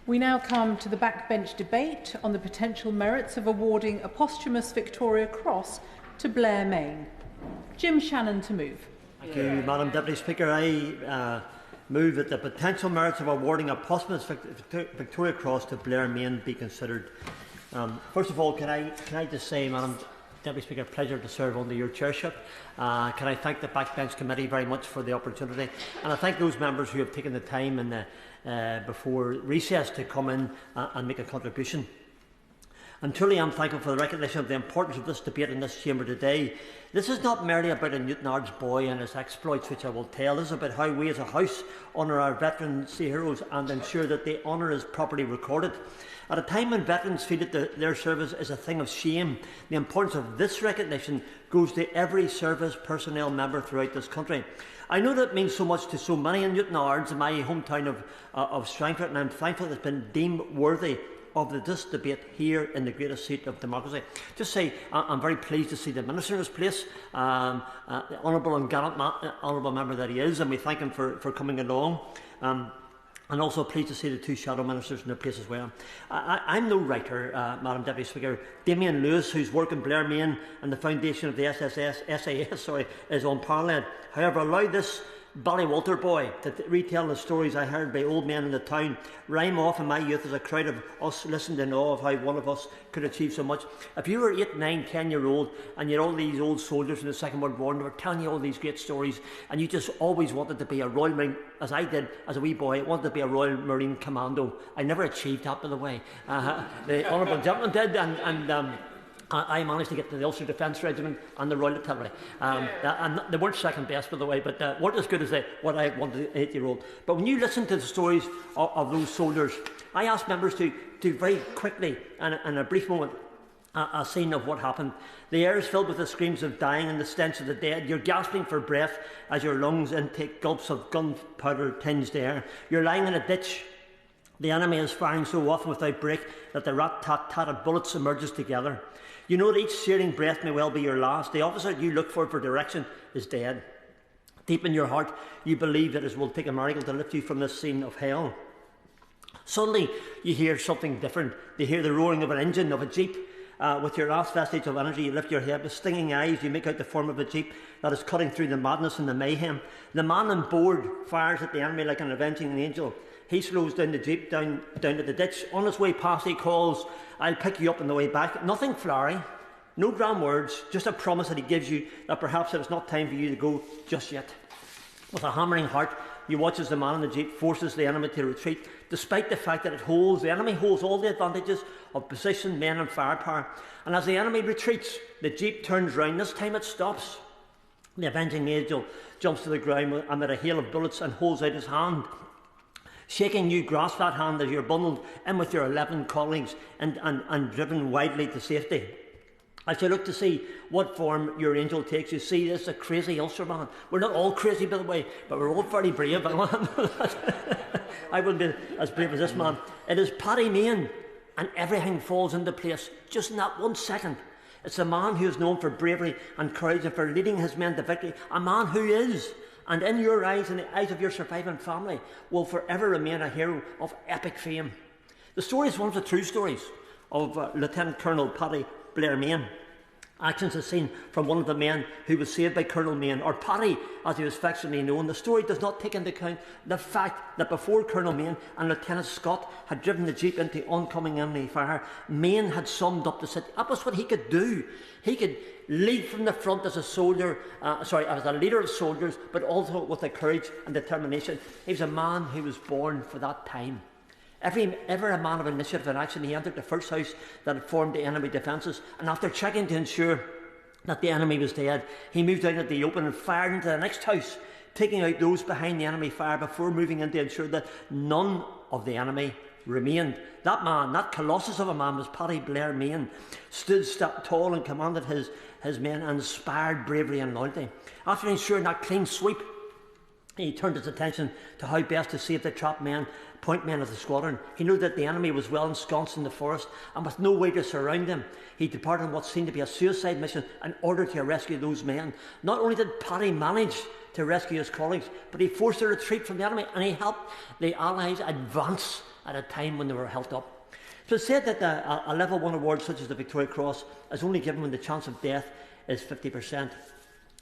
We now come to the backbench debate on the potential merits of awarding a posthumous Victoria Cross to Blair Mayne. Jim Shannon to move. Thank you, Madam Deputy Speaker. I move that the potential merits of awarding a posthumous Victoria Cross to Blair Mayne be considered. First of all, can I just say, Madam Deputy Speaker, pleasure to serve under your chairship. Can I thank the Backbench Committee very much for the opportunity, and I thank those members who have taken the time in before recess to come in and make a contribution. And truly I'm thankful for the recognition of the importance of this debate in this chamber today. This is not merely about a Newtownards boy and his exploits, which I will tell. This is about how we as a House honour our veteran sea heroes and ensure that the honour is properly recorded. At a time when veterans feel that their service is a thing of shame, the importance of this recognition goes to every service personnel member throughout this country. I know that means so much to so many in Newtownards, in my hometown of Strangford, and I'm thankful it's been deemed worthy of this debate here in the greatest seat of democracy. Just say I'm very pleased to see the Minister in his place, the honourable and gallant honourable member that he is, and we thank him for coming along. And also pleased to see the two shadow ministers in their place as well. I'm no writer, Madam Deputy Speaker. Damien Lewis, whose work in Blair Mayne and the foundation of the SAS, is unparalleled. However, allow this Ballywalter boy to retell the stories I heard by old men in the town rhyme off in my youth as a crowd of us listened in awe of how one of us could achieve so much. If you were 8, 9, 10-year-old and you had all these old soldiers in the Second World War and they were telling you all these great stories and you just always wanted to be a Royal Marine, as I did as a wee boy, I wanted to be a Royal Marine Commando. I never achieved that, by the way. The honourable gentleman did, and I managed to get to the Ulster Defence Regiment and the Royal Artillery. And they weren't second best, by the way, but weren't as good as what I wanted as an 8-year-old. But when you listen to the stories of those soldiers, I asked members to very quickly, in a brief moment, a scene of what happened. The air is filled with the screams of dying and the stench of the dead. You're gasping for breath as your lungs intake gulps of gunpowder-tinged air. You're lying in a ditch. The enemy is firing so often without break that the rat-tat-tat of bullets emerges together. You know that each searing breath may well be your last. The officer you look for direction is dead. Deep in your heart, you believe that it will take a miracle to lift you from this scene of hell. Suddenly, you hear something different. You hear the roaring of an engine, of a jeep. With your last vestige of energy, you lift your head with stinging eyes. You make out the form of a jeep that is cutting through the madness and the mayhem. The man on board fires at the enemy like an avenging angel. He slows down the jeep down to the ditch. On his way past, he calls, "I'll pick you up on the way back." Nothing flowery, no grand words, just a promise that he gives you that perhaps it is not time for you to go just yet. With a hammering heart, you watch as the man in the jeep forces the enemy to retreat, despite the fact that the enemy holds all the advantages of position, men and firepower. And as the enemy retreats, the jeep turns round. This time it stops. The avenging angel jumps to the ground amid a hail of bullets and holds out his hand. Shaking, you grasp that hand as you're bundled in with your 11 colleagues and driven widely to safety. As you look to see what form your angel takes, you see this a crazy Ulsterman. We're not all crazy, by the way, but we're all very brave. I wouldn't be as brave as this man. It is Paddy Mayne, and everything falls into place just in that 1 second. It's a man who is known for bravery and courage and for leading his men to victory. A man who is, and in your eyes and the eyes of your surviving family, will forever remain a hero of epic fame. The story is one of the true stories of Lieutenant Colonel Paddy Blair Mayne. Actions are seen from one of the men who was saved by Colonel Mayne, or Paddy as he was affectionately known. The story does not take into account the fact that before Colonel Mayne and Lieutenant Scott had driven the jeep into oncoming enemy fire, Mayne had summed up the city. That was what he could do. He could lead from the front as a soldier, as a leader of soldiers, but also with the courage and determination. He was a man who was born for that time. Ever a man of initiative and action, he entered the first house that had formed the enemy defences, and after checking to ensure that the enemy was dead, he moved out into the open and fired into the next house, taking out those behind the enemy fire before moving in to ensure that none of the enemy remained. That man, that colossus of a man, was Paddy Blair Mayne. Stood tall and commanded his men, and inspired bravery and loyalty. After ensuring that clean sweep He turned his attention to how best to save the trapped men, point men of the squadron. He knew that the enemy was well ensconced in the forest, and with no way to surround them, he departed on what seemed to be a suicide mission in order to rescue those men. Not only did Paddy manage to rescue his colleagues, but he forced a retreat from the enemy, and he helped the Allies advance at a time when they were held up. So it's said that a level 1 award such as the Victoria Cross is only given when the chance of death is 50%.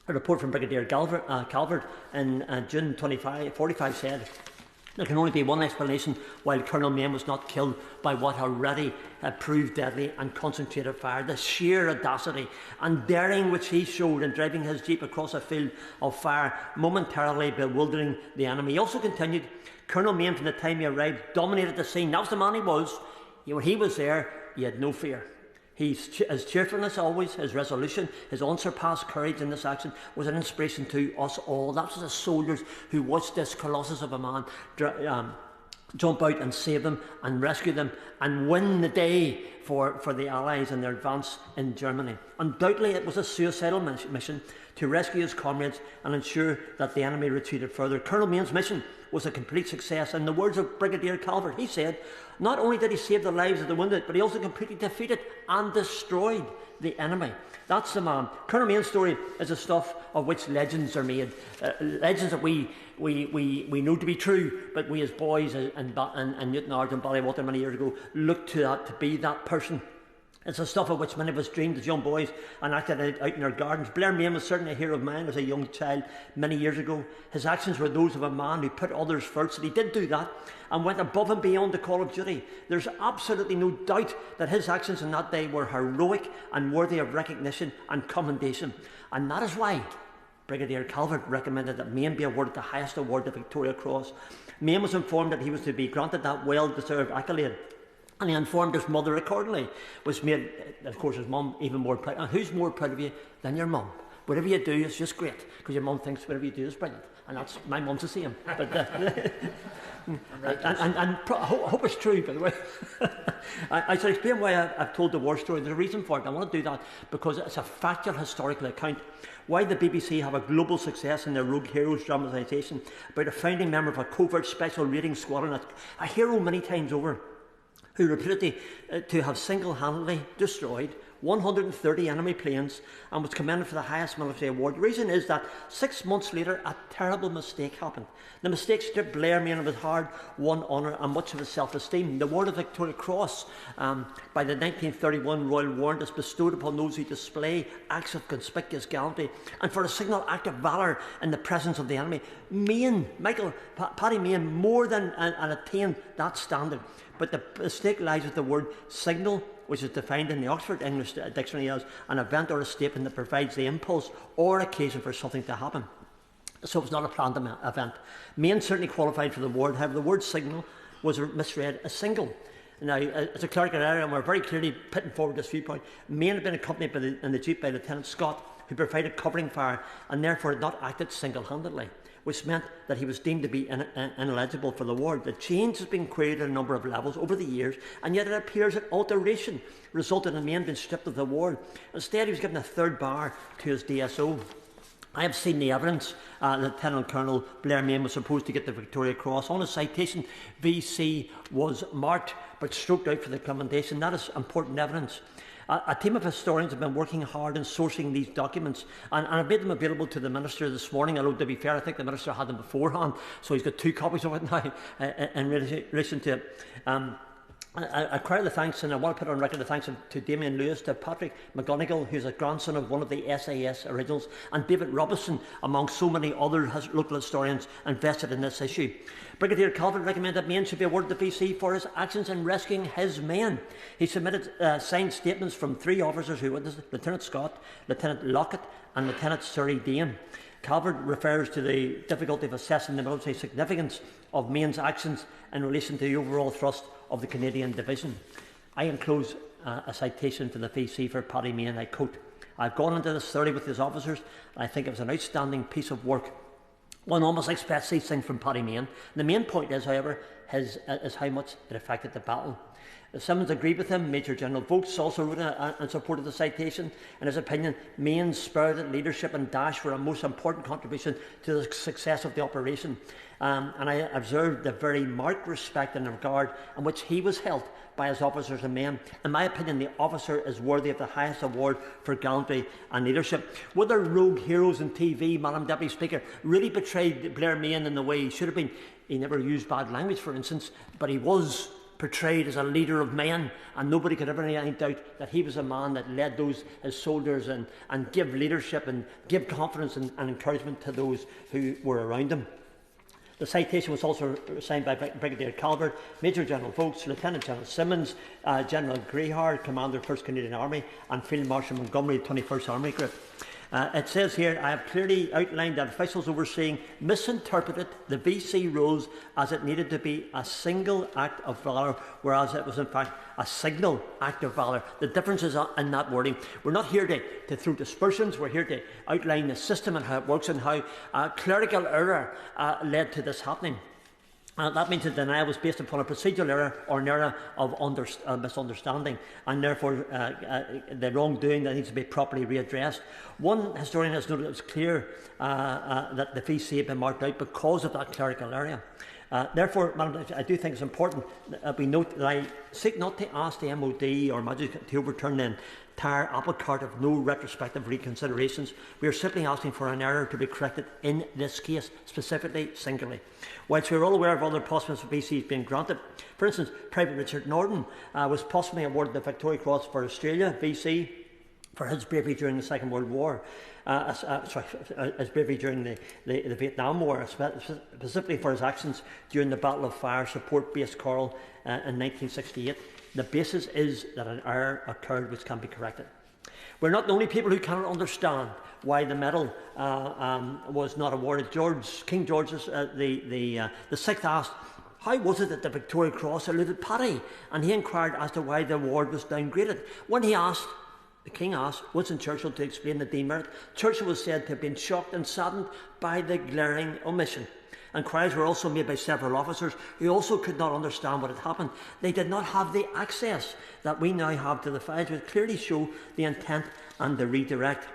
A report from Brigadier Calvert in June 45 said there can only be one explanation why Colonel Mayne was not killed by what already had proved deadly and concentrated fire. The sheer audacity and daring which he showed in driving his jeep across a field of fire, momentarily bewildering the enemy. He also continued, Colonel Mayne, from the time he arrived, dominated the scene. That was the man he was. When he was there, he had no fear. His cheerfulness always, his resolution, his unsurpassed courage in this action was an inspiration to us all. That was the soldiers who watched this colossus of a man jump out and save them and rescue them and win the day for the Allies in their advance in Germany. Undoubtedly, it was a suicidal mission to rescue his comrades and ensure that the enemy retreated further. Colonel Mayne's mission was a complete success. In the words of Brigadier Calvert, he said, not only did he save the lives of the wounded, but he also completely defeated and destroyed the enemy. That's the man. Colonel Mayne's story is the stuff of which legends are made. Legends that we know to be true, but we as boys in Newtownards and Ballywater many years ago looked to that to be that person. It's the stuff of which many of us dreamed as young boys and acted out in our gardens. Blair Mayne was certainly a hero of mine as a young child many years ago. His actions were those of a man who put others first, and he did do that and went above and beyond the call of duty. There's absolutely no doubt that his actions on that day were heroic and worthy of recognition and commendation. And that is why Brigadier Calvert recommended that Mayne be awarded the highest award, the Victoria Cross. Mayne was informed that he was to be granted that well-deserved accolade, and he informed his mother accordingly, which made, of course, his mum even more proud. And who's more proud of you than your mum? Whatever you do is just great, because your mum thinks whatever you do is brilliant. And that's, my mum's the same. But, I hope it's true, by the way. I shall explain why I've told the war story. There's a reason for it. I want to do that because it's a factual historical account. Why the BBC have a global success in their Rogue Heroes dramatisation about a founding member of a covert special raiding squadron, a hero many times over, who reputed to have single-handedly destroyed 130 enemy planes and was commended for the highest military award. The reason is that 6 months later, a terrible mistake happened. The mistake stripped Blair Mayne of his hard-won honour and much of his self-esteem. The award of Victoria Cross by the 1931 Royal Warrant is bestowed upon those who display acts of conspicuous gallantry and for a signal act of valour in the presence of the enemy. Paddy Mayne more than attained that standard. But the mistake lies with the word signal, which is defined in the Oxford English Dictionary as an event or a statement that provides the impulse or occasion for something to happen. So it was not a planned event. Mayne certainly qualified for the award. However, the word signal was misread as single. Now, it's a clerical error, and we're very clearly putting forward this viewpoint. Mayne had been accompanied in the jeep by Lieutenant Scott, who provided covering fire and therefore had not acted single-handedly, which meant that he was deemed to be ineligible for the award. The change has been queried at a number of levels over the years, and yet it appears that alteration resulted in Mayne being stripped of the award. Instead, he was given a third bar to his DSO. I have seen the evidence. Lieutenant Colonel Blair Mayne was supposed to get the Victoria Cross. On his citation, VC was marked but stroked out for the commendation. That is important evidence. A team of historians have been working hard in sourcing these documents, and I've made them available to the Minister this morning, although to be fair, I think the Minister had them beforehand, so he's got 2 copies of it now in relation to it. I cry the thanks, and I want to put on record the thanks to Damien Lewis, to Patrick McGonigal, who's a grandson of one of the SAS originals, and David Robinson, among so many other local historians invested in this issue. Brigadier Calvert recommended that Mayne should be awarded the VC for his actions in rescuing his men. He submitted signed statements from 3 officers who witnessed it: Lieutenant Scott, Lieutenant Lockett and Lieutenant Surrey Dane. Calvert refers to the difficulty of assessing the military significance of Mayne's actions in relation to the overall thrust of the Canadian Division. I enclose a citation to the VC for Paddy Mayne. I quote, "I've gone into this thoroughly with his officers, and I think it was an outstanding piece of work. One almost expects these things from Paddy Mayne. The main point is, however, is how much it affected the battle. Simmons agreed with him. Major General Vokes also wrote in support of the citation. In his opinion, Mayne's spirited leadership and dash were a most important contribution to the success of the operation. And I observed the very marked respect and regard in which he was held by his officers and men. In my opinion, the officer is worthy of the highest award for gallantry and leadership. Whether rogue heroes in TV, Madam Deputy Speaker, really betrayed Blair Mayne in the way he should have been. He never used bad language, for instance, but he was portrayed as a leader of men, and nobody could ever have any doubt that he was a man that led his soldiers and give leadership and give confidence and encouragement to those who were around him. The citation was also signed by Brigadier Calvert, Major General Vokes, Lieutenant General Simmons, General Greyhard, Commander 1st Canadian Army, and Field Marshal Montgomery, 21st Army Group. It says here, I have clearly outlined that officials overseeing misinterpreted the VC rules as it needed to be a single act of valour, whereas it was in fact a signal act of valour. The difference is in that wording. We're not here to throw dispersions, we're here to outline the system and how it works and how clerical error led to this happening. That means the denial was based upon a procedural error or an error of misunderstanding, and therefore the wrongdoing that needs to be properly readdressed. One historian has noted it was clear that the VC had been marked out because of that clerical error. Therefore, Madam, I do think it's important that we note that I seek not to ask the MOD or Magistrate to overturn the entire apple cart of no retrospective reconsiderations. We are simply asking for an error to be corrected in this case, specifically, singularly. Whilst we are all aware of other posthumous VCs being granted, for instance, Private Richard Norton was posthumously awarded the Victoria Cross for Australia, VC, for his bravery during the Second World War. His bravery during the Vietnam War, specifically for his actions during the Battle of Fire Support Base Coral in 1968. The basis is that an error occurred which can be corrected. We're not the only people who cannot understand why the medal was not awarded. King George the Sixth asked, how was it that the Victoria Cross eluded Paddy? And he inquired as to why the award was downgraded. When the King asked Winston Churchill to explain the demerit, Churchill was said to have been shocked and saddened by the glaring omission. Inquiries were also made by several officers who also could not understand what had happened. They did not have the access that we now have to the files, which clearly show the intent and the redirect.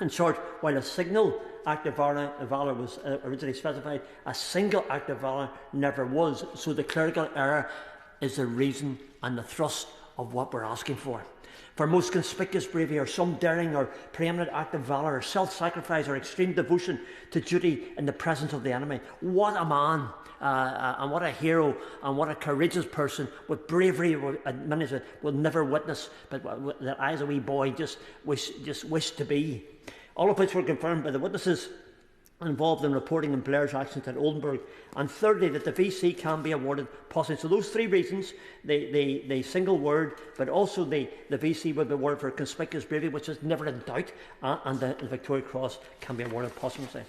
In short, while a signal act of valour was originally specified, a single act of valour never was. So the clerical error is the reason and the thrust of what we're asking for. For most conspicuous bravery or some daring or preeminent act of valour or self-sacrifice or extreme devotion to duty in the presence of the enemy. What a man and what a hero and what a courageous person with bravery many will never witness, but that I as a wee boy just wish to be. All of which were confirmed by the witnesses involved in reporting on Blair's actions at Oldenburg, and thirdly, that the VC can be awarded posthumously. So those three reasons, the single word, but also the VC would be awarded for conspicuous bravery, which is never in doubt, and the Victoria Cross can be awarded posthumously.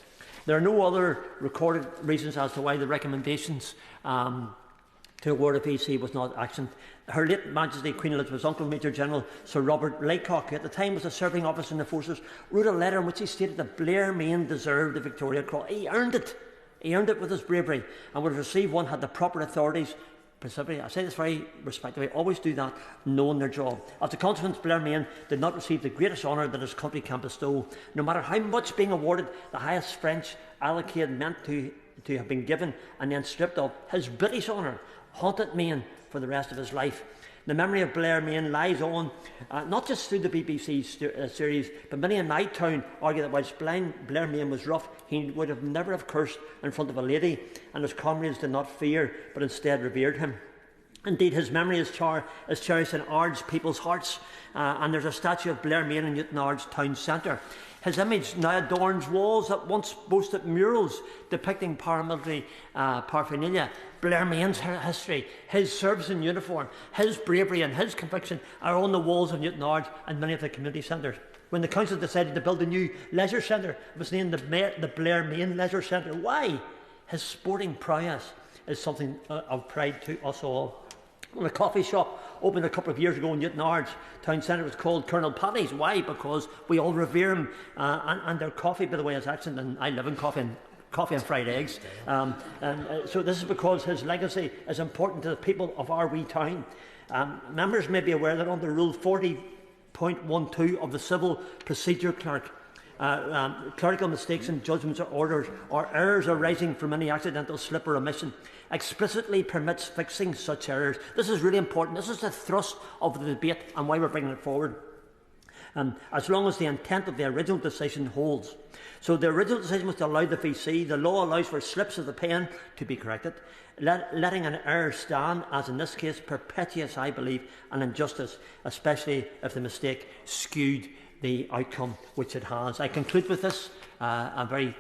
There are no other recorded reasons as to why the recommendations to award a VC was not actioned. Her late Majesty Queen Elizabeth's uncle, Major General Sir Robert Laycock, who at the time was a serving officer in the forces, wrote a letter in which he stated that Blair Mayne deserved the Victoria Cross. He earned it. He earned it with his bravery, and would have received one had the proper authorities, specifically, I say this very respectfully, always do that, knowing their job. As a consequence, Blair Mayne did not receive the greatest honour that his country can bestow. No matter how much being awarded the highest French allocated meant to have been given and then stripped of, his British honour haunted Mayne for the rest of his life. The memory of Blair Mayne lies on, not just through the BBC series, but many in my town argue that whilst Blair Mayne was rough, he would have never have cursed in front of a lady, and his comrades did not fear, but instead revered him. Indeed, his memory is cherished in Ard's people's hearts, and there's a statue of Blair Mayne in Newton Ard's town centre. His image now adorns walls that once boasted murals depicting paramilitary paraphernalia. Blair Mayne's history, his service in uniform, his bravery and his conviction are on the walls of Newton Ard and many of the community centres. When the council decided to build a new leisure centre, it was named the Blair Mayne Leisure Centre. Why? His sporting prowess is something of pride to us all. When a coffee shop opened a couple of years ago in Newton Ard's town centre, was called Colonel Paddy's. Why? Because we all revere him and their coffee, by the way, is excellent, and I live in coffee and fried eggs. So this is because his legacy is important to the people of our wee town. Members may be aware that under Rule 40.12 of the Civil Procedure Clerk, clerical mistakes in judgments or orders or errors arising from any accidental slip or omission explicitly permits fixing such errors. This is really important. This is the thrust of the debate and why we're bringing it forward. As long as the intent of the original decision holds. So the original decision was to allow the VC. The law allows for slips of the pen to be corrected. Letting an error stand, as in this case, perpetuates, I believe, an injustice, especially if the mistake skewed the outcome which it has. I conclude with this. I'm very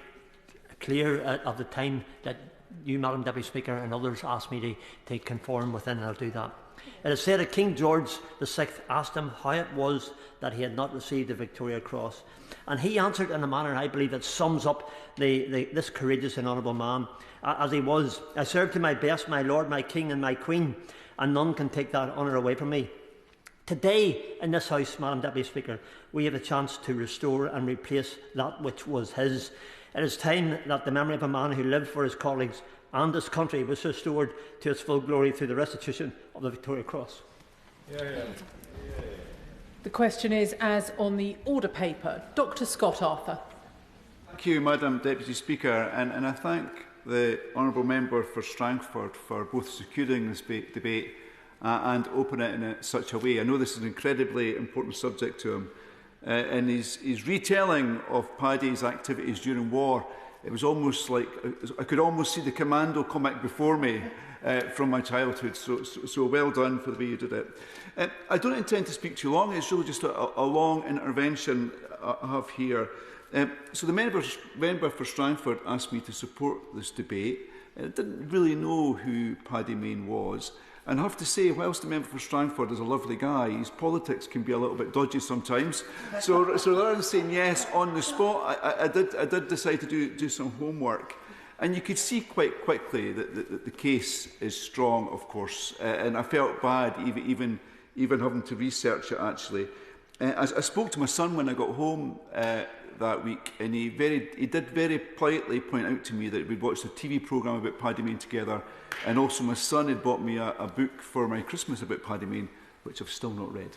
clear of the time that you, Madam Deputy Speaker, and others asked me to conform within, and I'll do that. It is said that King George VI asked him how it was that he had not received the Victoria Cross, and he answered in a manner, I believe, that sums up this courageous and honourable man, as he was. I serve to my best, my Lord, my King and my Queen, and none can take that honour away from me. Today, in this House, Madam Deputy Speaker, we have a chance to restore and replace that which was his. It is time that the memory of a man who lived for his colleagues and his country was restored to its full glory through the restitution of the Victoria Cross. The question is, as on the order paper. Dr Scott Arthur. Thank you, Madam Deputy Speaker, and I thank the Honourable Member for Strangford for both securing this debate and opening it in such a way. I know this is an incredibly important subject to him, and his retelling of Paddy's activities during war, it was almost like I could almost see the commando comic before me from my childhood. So well done for the way you did it. I don't intend to speak too long. It's really just a long intervention I have here. So the member for Strangford asked me to support this debate. I didn't really know who Paddy Mayne was. And I have to say, whilst the member for Strangford is a lovely guy, his politics can be a little bit dodgy sometimes. So rather than saying yes on the spot, I did decide to do some homework. And you could see quite quickly that the case is strong, of course. And I felt bad even having to research it, actually. I spoke to my son when I got home that week, and he did very politely point out to me that we'd watched a TV programme about Paddy Mayne together, and also my son had bought me a book for my Christmas about Paddy Mayne, which I've still not read.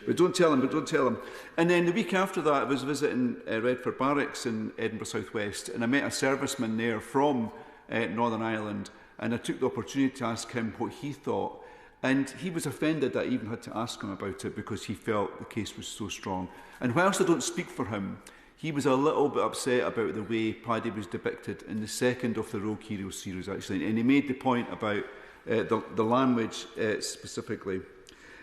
But don't tell him. And then the week after that, I was visiting Redford Barracks in Edinburgh South West, and I met a serviceman there from Northern Ireland, and I took the opportunity to ask him what he thought. And he was offended that I even had to ask him about it because he felt the case was so strong. And whilst I don't speak for him, he was a little bit upset about the way Paddy was depicted in the second of the Rogue Heroes series, actually. And he made the point about the language specifically.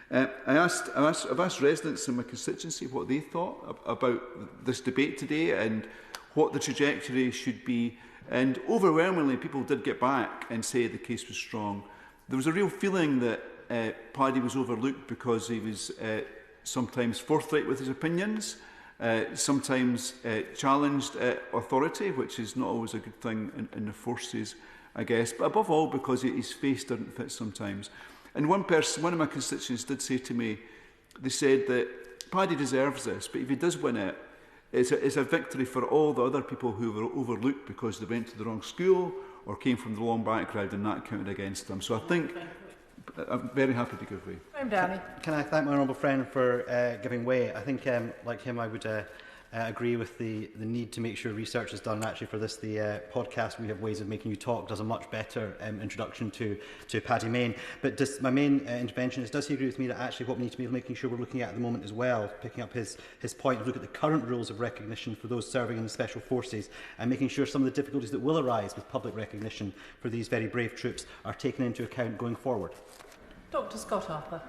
I've asked residents in my constituency what they thought about this debate today and what the trajectory should be. And overwhelmingly, people did get back and say the case was strong. There was a real feeling that Paddy was overlooked because he was sometimes forthright with his opinions, sometimes challenged authority, which is not always a good thing in the forces, I guess, but above all because his face didn't fit sometimes. And one of my constituents did say to me, they said that Paddy deserves this, but if he does win it, it's a victory for all the other people who were overlooked because they went to the wrong school or came from the wrong background, and that counted against them. So I think I'm very happy to give way. Can I thank my honourable friend for giving way? I think, like him, I would agree with the need to make sure research is done. And actually, for this, the podcast, We Have Ways of Making You Talk, does a much better introduction to Paddy Mayne. But my main intervention is, does he agree with me that actually what we need to be making sure we're looking at the moment as well, picking up his point, look at the current rules of recognition for those serving in the Special Forces and making sure some of the difficulties that will arise with public recognition for these very brave troops are taken into account going forward? Dr Scott Arthur.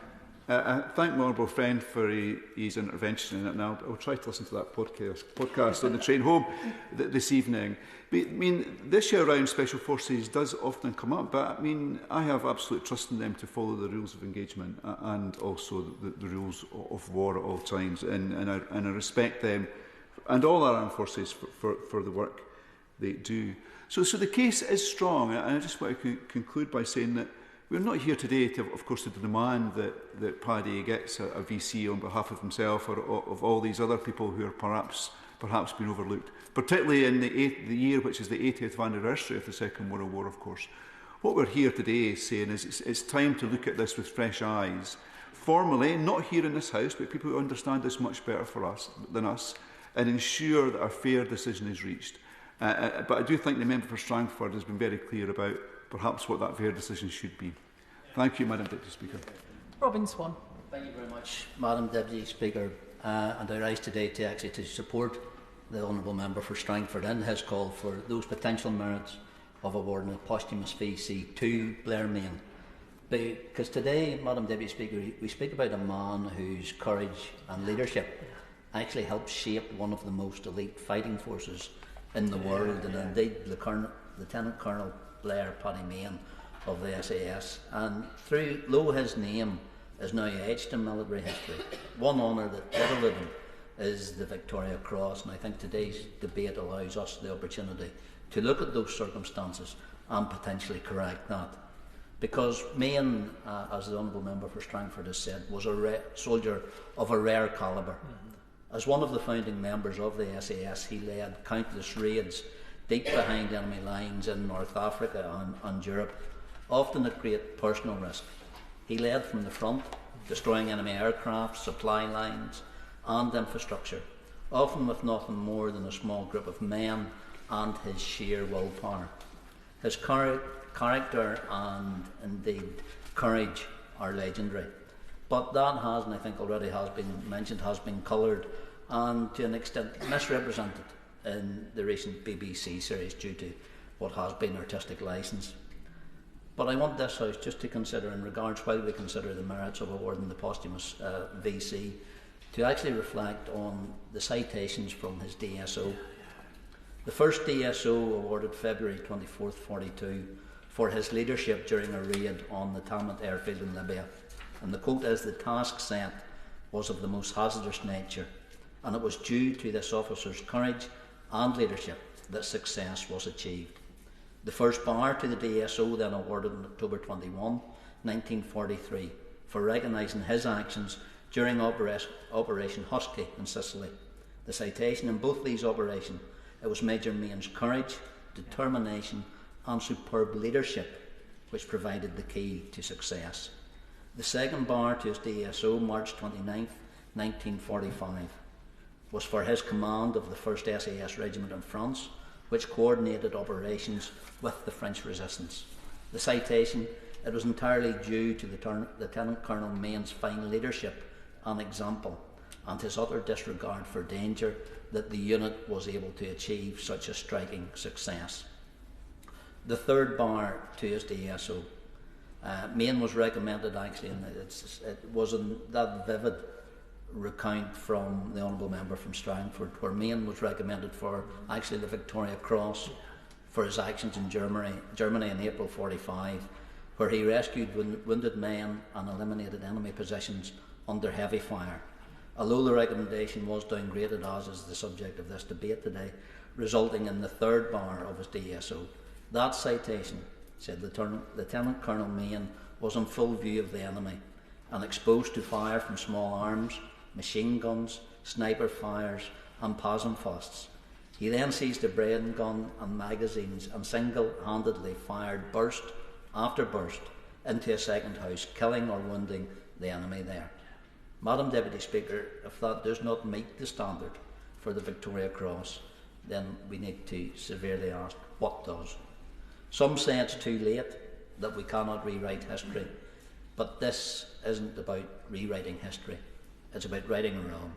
I thank my honourable friend for his intervention in it, and I'll try to listen to that podcast on the train home this evening. But, I mean, the issue around Special Forces does often come up, but I mean, I have absolute trust in them to follow the rules of engagement and also the rules of war at all times, and I respect them and all our armed forces for the work they do. So the case is strong, and I just want to conclude by saying that we're not here today, of course, to demand that Paddy gets a VC on behalf of himself or of all these other people who are perhaps been overlooked, particularly in the year which is the 80th anniversary of the Second World War, of course. What we're here today saying is it's time to look at this with fresh eyes. Formally, not here in this House, but people who understand this much better than us, and ensure that a fair decision is reached. But I do think the member for Strangford has been very clear about perhaps what that fair decision should be. Thank you, Madam Deputy Speaker. Robin Swan. Thank you very much, Madam Deputy Speaker. And I rise today to support the Honourable Member for Strangford in his call for those potential merits of awarding a posthumous VC to Blair Mayne. Because today, Madam Deputy Speaker, we speak about a man whose courage and leadership actually helped shape one of the most elite fighting forces in the world, and indeed Lieutenant Colonel Blair Mayne of the SAS. And though his name is now etched in military history, one honour that eluded him is the Victoria Cross, and I think today's debate allows us the opportunity to look at those circumstances and potentially correct that. Because Mayne, as the Honourable Member for Strangford has said, was a soldier of a rare calibre. As one of the founding members of the SAS, he led countless raids deep behind enemy lines in North Africa and Europe, often at great personal risk. He led from the front, destroying enemy aircraft, supply lines and infrastructure, often with nothing more than a small group of men and his sheer willpower. His character and indeed courage are legendary. But that has, and I think already has been mentioned, has been coloured and to an extent misrepresented in the recent BBC series due to what has been artistic licence. But I want this House just to consider, in regards while we consider the merits of awarding the posthumous VC, to actually reflect on the citations from his DSO. The first DSO awarded February 24th, 42 for his leadership during a raid on the Tamat airfield in Libya. And the quote is, "The task set was of the most hazardous nature, and it was due to this officer's courage and leadership that success was achieved." The first bar to the DSO then awarded on October 21, 1943 for recognising his actions during Operation Husky in Sicily. The citation in both these operations, it was Major Mayne's courage, determination and superb leadership which provided the key to success. The second bar to his DSO, March 29, 1945, was for his command of the 1st SAS Regiment in France, which coordinated operations with the French resistance. The citation, it was entirely due to Lieutenant Colonel Mayne's fine leadership and example, and his utter disregard for danger, that the unit was able to achieve such a striking success. The third bar to his DSO, Mayne was recommended actually, and it wasn't that vivid recount from the Honourable Member from Strangford, where Mayne was recommended for actually the Victoria Cross for his actions in Germany in April 45, where he rescued wounded men and eliminated enemy positions under heavy fire. Although the recommendation was downgraded, as is the subject of this debate today, resulting in the third bar of his DSO. That citation said Lieutenant Colonel Mayne was in full view of the enemy and exposed to fire from small arms, machine guns, sniper fires and Passenfasts. He then seized a Brain gun and magazines and single-handedly fired burst after burst into a second house, killing or wounding the enemy there. Madam Deputy Speaker, if that does not meet the standard for the Victoria Cross, then we need to severely ask what does. Some say it's too late, that we cannot rewrite history, but this isn't about rewriting history, it's about righting a wrong.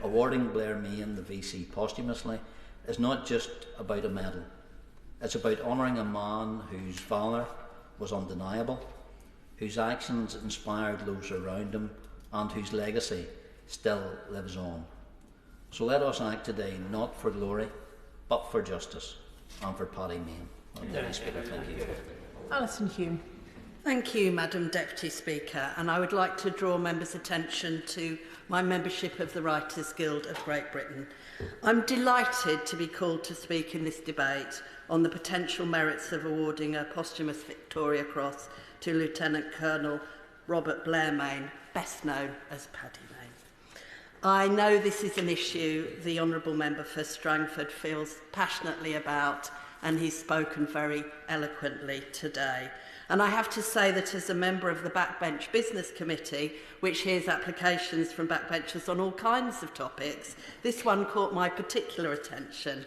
Awarding Blair Mayne the VC posthumously is not just about a medal, it's about honouring a man whose valour was undeniable, whose actions inspired those around him, and whose legacy still lives on. So let us act today not for glory, but for justice, and for Paddy Mayne. Speaker, thank you. Alison Hume. Thank you, Madam Deputy Speaker, and I would like to draw members' attention to my membership of the Writers' Guild of Great Britain. I'm delighted to be called to speak in this debate on the potential merits of awarding a posthumous Victoria Cross to Lieutenant Colonel Robert Blair Mayne, best known as Paddy Mayne. I know this is an issue the Honourable Member for Strangford feels passionately about and he's spoken very eloquently today. And I have to say that as a member of the Backbench Business Committee, which hears applications from backbenchers on all kinds of topics, this one caught my particular attention.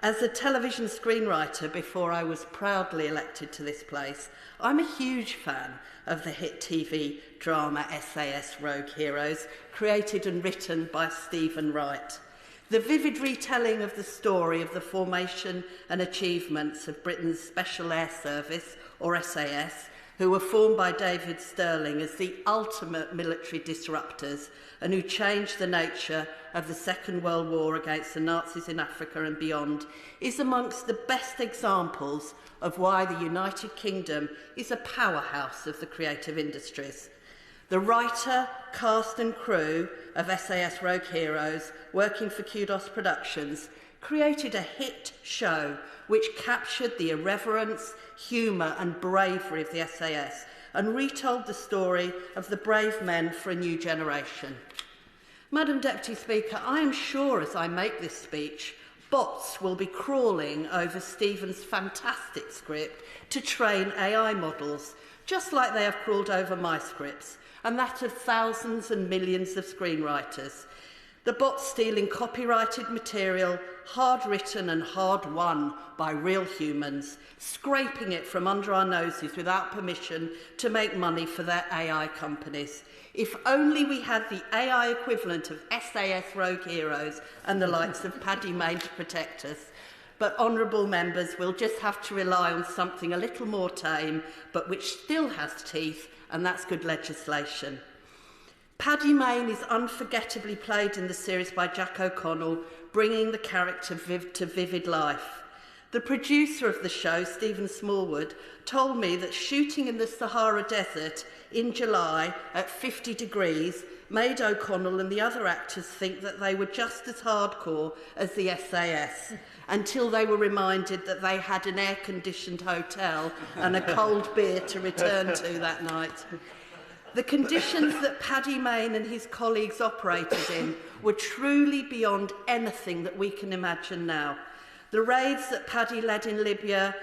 As a television screenwriter before I was proudly elected to this place, I'm a huge fan of the hit TV drama SAS Rogue Heroes, created and written by Stephen Wright. The vivid retelling of the story of the formation and achievements of Britain's Special Air Service, or SAS, who were formed by David Stirling as the ultimate military disruptors and who changed the nature of the Second World War against the Nazis in Africa and beyond, is amongst the best examples of why the United Kingdom is a powerhouse of the creative industries. The writer, cast and crew of SAS Rogue Heroes, working for Kudos Productions, created a hit show which captured the irreverence, humour and bravery of the SAS and retold the story of the brave men for a new generation. Madam Deputy Speaker, I am sure as I make this speech, bots will be crawling over Stephen's fantastic script to train AI models, just like they have crawled over my scripts, and that of thousands and millions of screenwriters. The bots stealing copyrighted material, hard-written and hard-won by real humans, scraping it from under our noses without permission to make money for their AI companies. If only we had the AI equivalent of SAS Rogue Heroes and the likes of Paddy Mayne to protect us. But honourable members will just have to rely on something a little more tame, but which still has teeth, and that's good legislation. Paddy Mayne is unforgettably played in the series by Jack O'Connell, bringing the character to vivid life. The producer of the show, Stephen Smallwood, told me that shooting in the Sahara Desert in July at 50 degrees made O'Connell and the other actors think that they were just as hardcore as the SAS, until they were reminded that they had an air-conditioned hotel and a cold beer to return to that night. The conditions that Paddy Mayne and his colleagues operated in were truly beyond anything that we can imagine now. The raids that Paddy led in Libya,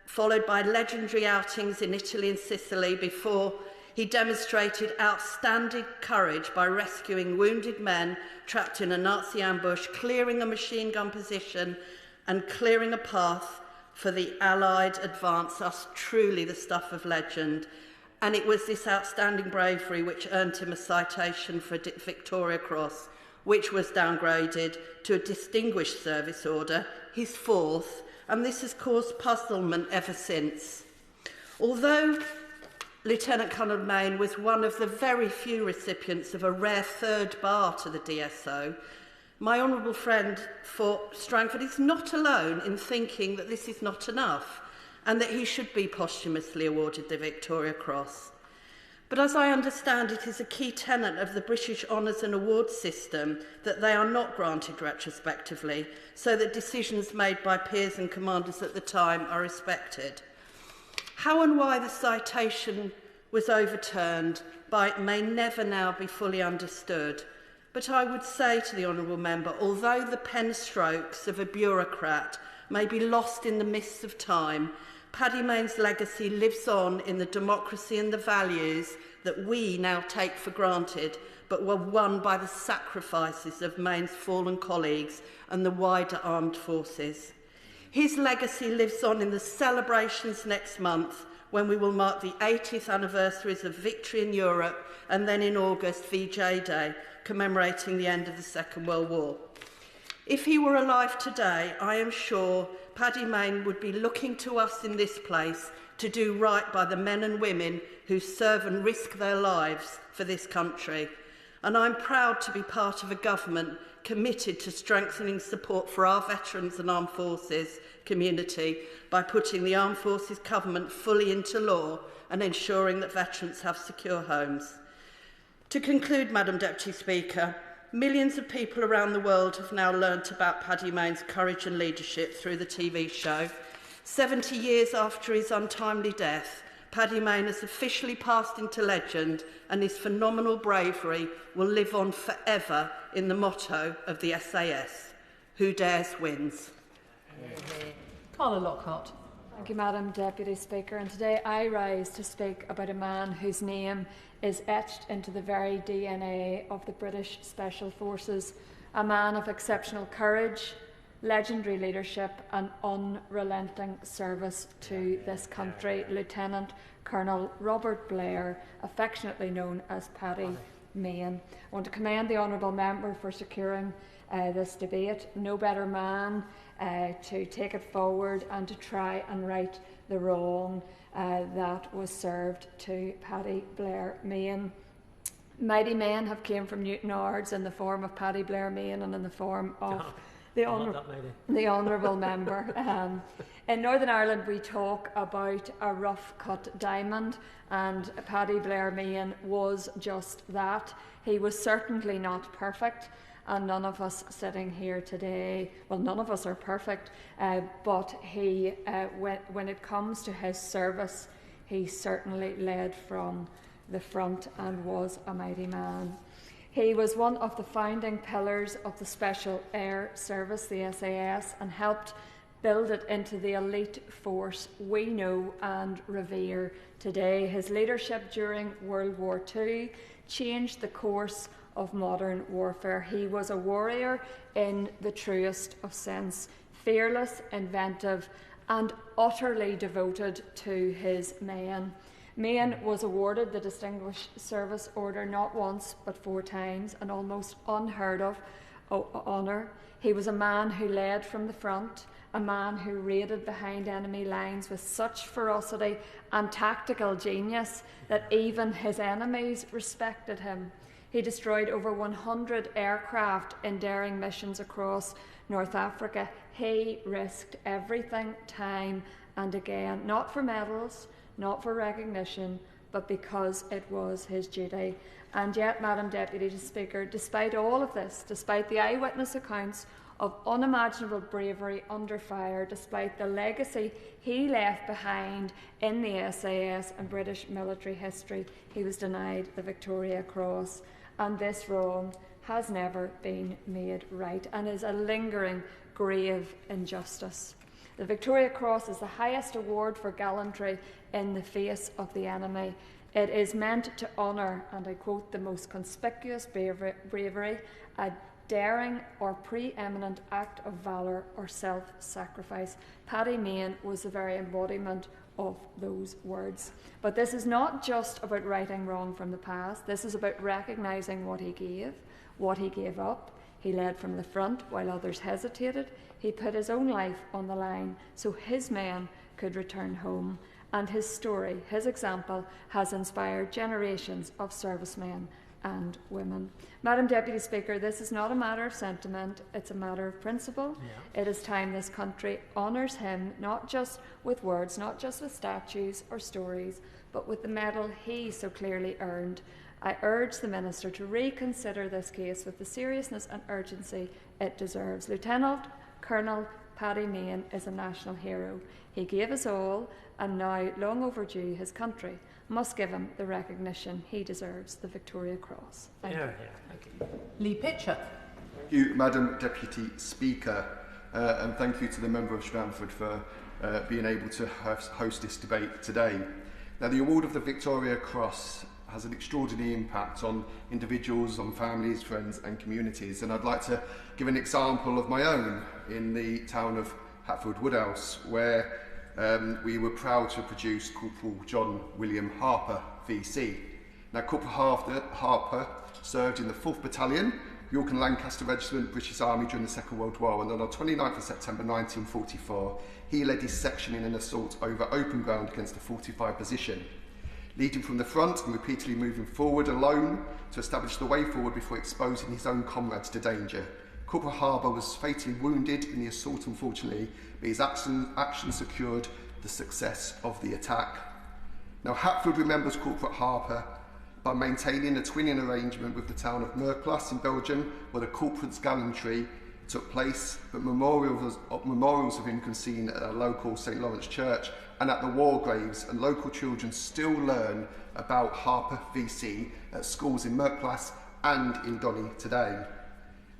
followed by legendary outings in Italy and Sicily before he demonstrated outstanding courage by rescuing wounded men trapped in a Nazi ambush, clearing a machine gun position and clearing a path for the Allied advance, are truly the stuff of legend. And it was this outstanding bravery which earned him a citation for a Victoria Cross, which was downgraded to a Distinguished Service Order, his fourth, and this has caused puzzlement ever since. Although Lieutenant Colonel Mayne was one of the very few recipients of a rare third bar to the DSO, my honourable friend for Strangford is not alone in thinking that this is not enough, and that he should be posthumously awarded the Victoria Cross. But as I understand, it is a key tenet of the British Honours and Awards system that they are not granted retrospectively, so that decisions made by peers and commanders at the time are respected. How and why the citation was overturned may never now be fully understood, but I would say to the honourable member, although the pen strokes of a bureaucrat may be lost in the mists of time, Paddy Mayne's legacy lives on in the democracy and the values that we now take for granted, but were won by the sacrifices of Mayne's fallen colleagues and the wider armed forces. His legacy lives on in the celebrations next month, when we will mark the 80th anniversaries of victory in Europe, and then in August, VJ Day, commemorating the end of the Second World War. If he were alive today, I am sure Paddy Mayne would be looking to us in this place to do right by the men and women who serve and risk their lives for this country. And I'm proud to be part of a government committed to strengthening support for our veterans and armed forces community by putting the Armed Forces Covenant fully into law and ensuring that veterans have secure homes. To conclude, Madam Deputy Speaker, millions of people around the world have now learnt about Paddy Mayne's courage and leadership through the TV show. 70 years after his untimely death, Paddy Mayne has officially passed into legend, and his phenomenal bravery will live on forever in the motto of the SAS, who dares wins. Carla Lockhart. Thank you, Madam Deputy Speaker. And today I rise to speak about a man whose name is etched into the very DNA of the British Special Forces, a man of exceptional courage, legendary leadership and unrelenting service to this country, Lieutenant Colonel Robert Blair, affectionately known as Paddy Mayne. I want to commend the honourable member for securing this debate. No better man to take it forward and to try and right the wrong that was served to Paddy Blair Mayne. Mighty men have came from Newton Ards in the form of Paddy Blair Mayne and in the form of the honourable member. In Northern Ireland we talk about a rough cut diamond, and Paddy Blair Mayne was just that. He was certainly not perfect, and none of us sitting here today, well, none of us are perfect, but he, when it comes to his service, he certainly led from the front and was a mighty man. He was one of the founding pillars of the Special Air Service, the SAS, and helped build it into the elite force we know and revere today. His leadership during World War II changed the course of modern warfare. He was a warrior in the truest of sense, fearless, inventive, and utterly devoted to his men. Mayne was awarded the Distinguished Service Order not once but 4 times, an almost unheard of honour. He was a man who led from the front, a man who raided behind enemy lines with such ferocity and tactical genius that even his enemies respected him. He destroyed over 100 aircraft in daring missions across North Africa. He risked everything, time and again, not for medals, not for recognition, but because it was his duty. And yet, Madam Deputy Speaker, despite all of this, despite the eyewitness accounts of unimaginable bravery under fire, despite the legacy he left behind in the SAS and British military history, he was denied the Victoria Cross. And this wrong has never been made right and is a lingering, grave injustice. The Victoria Cross is the highest award for gallantry in the face of the enemy. It is meant to honour, and I quote, the most conspicuous bravery, a daring or pre-eminent act of valour or self-sacrifice. Paddy Mayne was the very embodiment of those words. But this is not just about righting wrong from the past. This is about recognising what he gave up. He led from the front while others hesitated. He put his own life on the line so his men could return home. And his story, his example, has inspired generations of servicemen and women. Madam Deputy Speaker, this is not a matter of sentiment, it's a matter of principle. Yeah. It is time this country honours him, not just with words, not just with statues or stories, but with the medal he so clearly earned. I urge the Minister to reconsider this case with the seriousness and urgency it deserves. Lieutenant Colonel Paddy Mayne is a national hero. He gave us all, and now, long overdue, his country must give him the recognition he deserves, the Victoria Cross. Thank you. Thank you. Lee Pitcher. Thank you, Madam Deputy Speaker, and thank you to the member of Stratford for being able to host this debate today. Now, the award of the Victoria Cross has an extraordinary impact on individuals, on families, friends and communities, and I'd like to give an example of my own in the town of Hatfield Woodhouse, where we were proud to produce Corporal John William Harper, VC. Now, Corporal Harper served in the 4th Battalion, York and Lancaster Regiment, British Army during the Second World War, and on the 29th of September 1944, he led his section in an assault over open ground against a fortified position, leading from the front and repeatedly moving forward alone to establish the way forward before exposing his own comrades to danger. Corporal Harper was fatally wounded in the assault, unfortunately, but his action secured the success of the attack. Now, Hatfield remembers Corporal Harper by maintaining a twinning arrangement with the town of Merklas in Belgium, where the corporate's gallantry took place, but memorials of him can be seen at a local St Lawrence church and at the war graves, and local children still learn about Harper VC at schools in Merklas and in Donny today.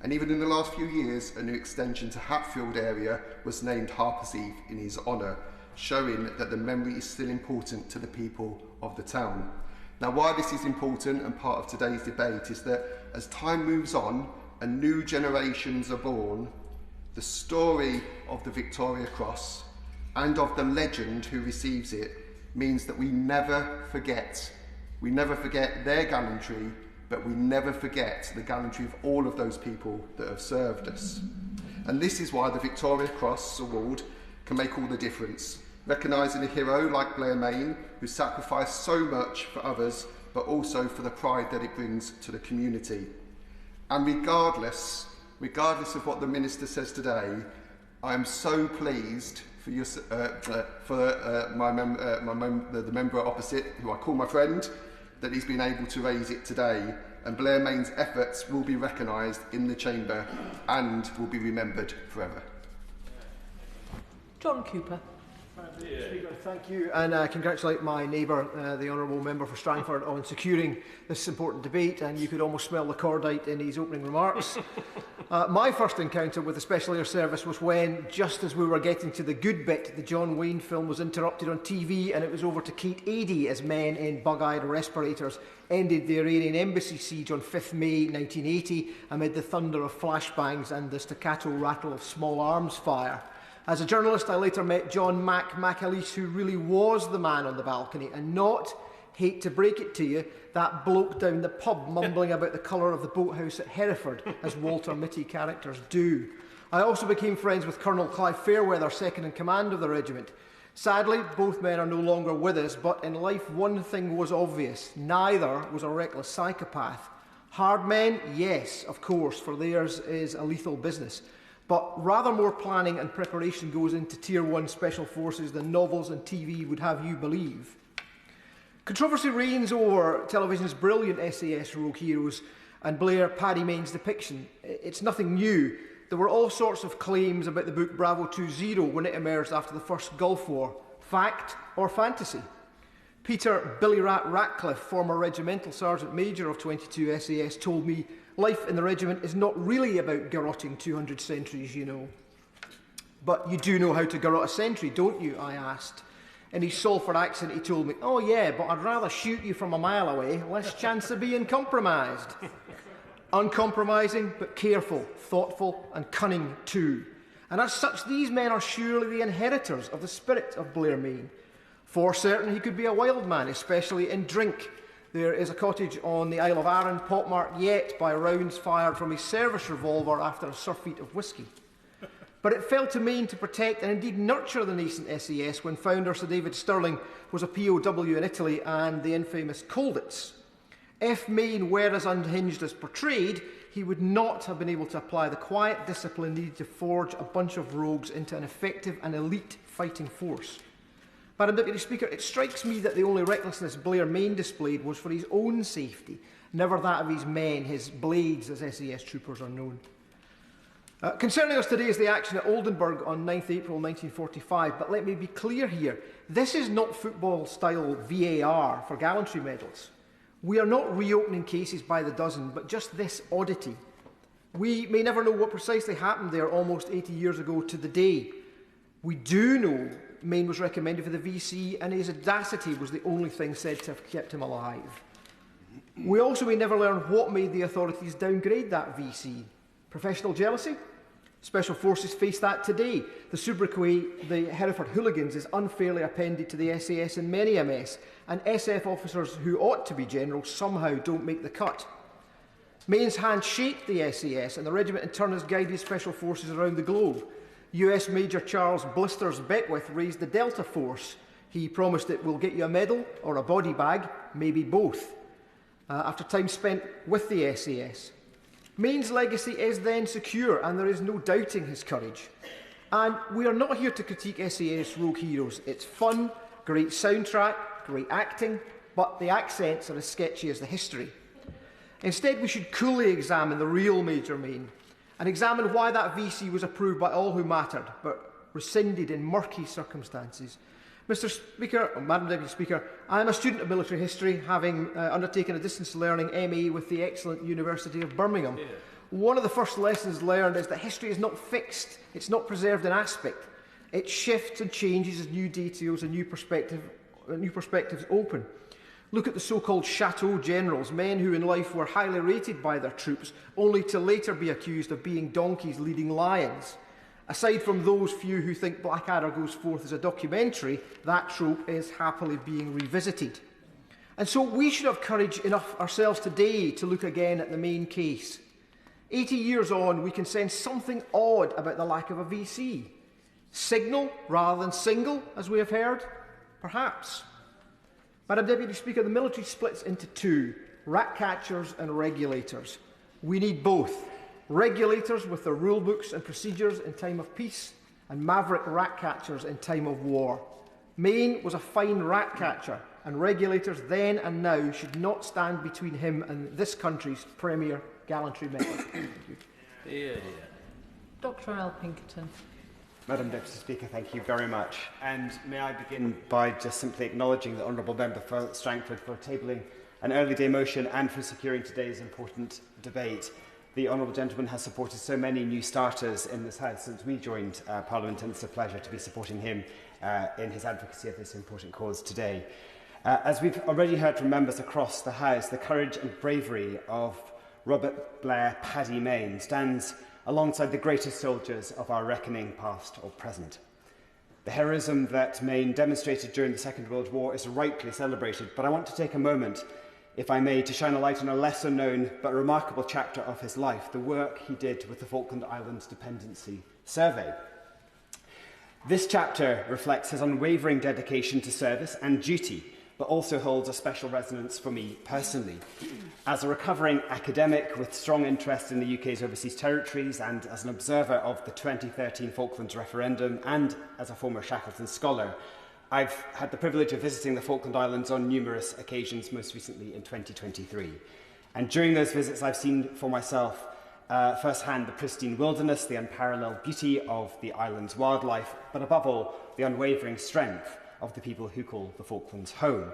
And even in the last few years, a new extension to Hatfield area was named Harper's Eve in his honour, showing that the memory is still important to the people of the town. Now, why this is important and part of today's debate is that as time moves on and new generations are born, the story of the Victoria Cross and of the legend who receives it means that we never forget. We never forget their gallantry, but we never forget the gallantry of all of those people that have served us. And this is why the Victoria Cross Award can make all the difference, recognising a hero like Blair Mayne, who sacrificed so much for others, but also for the pride that it brings to the community. And regardless of what the Minister says today, I am so pleased for the member opposite, who I call my friend, that he's been able to raise it today, and Blair Mayne's efforts will be recognised in the Chamber and will be remembered forever. John Cooper. Speaker, thank you, and congratulate my neighbour, the Honourable Member for Strangford, on securing this important debate, and you could almost smell the cordite in his opening remarks. My first encounter with the Special Air Service was when, just as we were getting to the good bit, the John Wayne film was interrupted on TV, and it was over to Kate Adie as men in bug-eyed respirators ended the Iranian embassy siege on 5th May 1980 amid the thunder of flashbangs and the staccato rattle of small arms fire. As a journalist, I later met John McAleese, who really was the man on the balcony, and not, hate to break it to you, that bloke down the pub mumbling about the colour of the boathouse at Hereford, as Walter Mitty characters do. I also became friends with Colonel Clive Fairweather, second in command of the regiment. Sadly, both men are no longer with us, but in life one thing was obvious: neither was a reckless psychopath. Hard men, yes, of course, for theirs is a lethal business. But rather more planning and preparation goes into Tier 1 Special Forces than novels and TV would have you believe. Controversy reigns over television's brilliant SAS rogue heroes and Blair Paddy Mayne's depiction. It's nothing new. There were all sorts of claims about the book Bravo 20 when it emerged after the first Gulf War. Fact or fantasy? Peter Billy Rat Ratcliffe, former Regimental Sergeant Major of 22 SAS, told me, "Life in the regiment is not really about garrotting 200 sentries, you know." "But you do know how to garrot a sentry, don't you?" I asked. In his Salford accent, he told me, "Oh yeah, but I'd rather shoot you from a mile away, less chance of being compromised." Uncompromising, but careful, thoughtful and cunning too. And as such, these men are surely the inheritors of the spirit of Blair Mayne. For certain, he could be a wild man, especially in drink. There is a cottage on the Isle of Arran pockmarked yet by rounds fired from his service revolver after a surfeit of whisky. But it fell to Mayne to protect and indeed nurture the nascent SAS when founder Sir David Stirling was a POW in Italy and the infamous Colditz. If Mayne were as unhinged as portrayed, he would not have been able to apply the quiet discipline needed to forge a bunch of rogues into an effective and elite fighting force. Madam Deputy Speaker, it strikes me that the only recklessness Blair Mayne displayed was for his own safety, never that of his men, his blades, as SAS troopers are known. Concerning us today is the action at Oldenburg on 9th April 1945, but let me be clear here, this is not football-style VAR for gallantry medals. We are not reopening cases by the dozen, but just this oddity. We may never know what precisely happened there almost 80 years ago to the day. We do know Mayne was recommended for the VC, and his audacity was the only thing said to have kept him alive. We also may never learn what made the authorities downgrade that VC. Professional jealousy? Special Forces face that today. The sobriquet, the Hereford Hooligans, is unfairly appended to the SAS in many a mess, and SF officers who ought to be generals somehow don't make the cut. Mayne's hand shaped the SAS, and the regiment in turn has guided Special Forces around the globe. US Major Charles Blisters Beckwith raised the Delta Force. He promised it will get you a medal or a body bag, maybe both, after time spent with the SAS. Mayne's legacy is then secure, and there is no doubting his courage. And we are not here to critique SAS rogue heroes. It's fun, great soundtrack, great acting, but the accents are as sketchy as the history. Instead, we should coolly examine the real Major Mayne and examine why that VC was approved by all who mattered, but rescinded in murky circumstances. Mr. Speaker, or Madam Deputy Speaker, I am a student of military history, having undertaken a distance learning MA with the excellent University of Birmingham. One of the first lessons learned is that history is not fixed, it's not preserved in aspect. It shifts and changes as new details and new perspectives open. Look at the so-called chateau generals, men who in life were highly rated by their troops, only to later be accused of being donkeys leading lions. Aside from those few who think Blackadder goes forth as a documentary, that trope is happily being revisited. And so we should have courage enough ourselves today to look again at the Mayne case. 80 years on, we can sense something odd about the lack of a VC. Signal rather than single, as we have heard? Perhaps. Madam Deputy Speaker, the military splits into two, rat catchers and regulators. We need both. Regulators with their rule books and procedures in time of peace, and maverick rat catchers in time of war. Mayne was a fine rat catcher, and regulators then and now should not stand between him and this country's premier gallantry medal. Thank you. Dr. Al Pinkerton. Madam Deputy Speaker, thank you very much. And may I begin by just simply acknowledging the Honourable Member for Strangford for tabling an early day motion and for securing today's important debate. The Honourable Gentleman has supported so many new starters in this House since we joined Parliament, and it's a pleasure to be supporting him in his advocacy of this important cause today. As we've already heard from members across the House, the courage and bravery of Robert Blair Paddy Mayne stands alongside the greatest soldiers of our reckoning, past or present. The heroism that Mayne demonstrated during the Second World War is rightly celebrated, but I want to take a moment, if I may, to shine a light on a lesser-known but remarkable chapter of his life, the work he did with the Falkland Islands Dependency Survey. This chapter reflects his unwavering dedication to service and duty, but also holds a special resonance for me personally. As a recovering academic with strong interest in the UK's overseas territories and as an observer of the 2013 Falklands referendum and as a former Shackleton scholar, I've had the privilege of visiting the Falkland Islands on numerous occasions, most recently in 2023. And during those visits, I've seen for myself firsthand the pristine wilderness, the unparalleled beauty of the island's wildlife, but above all, the unwavering strength of the people who call the Falklands home.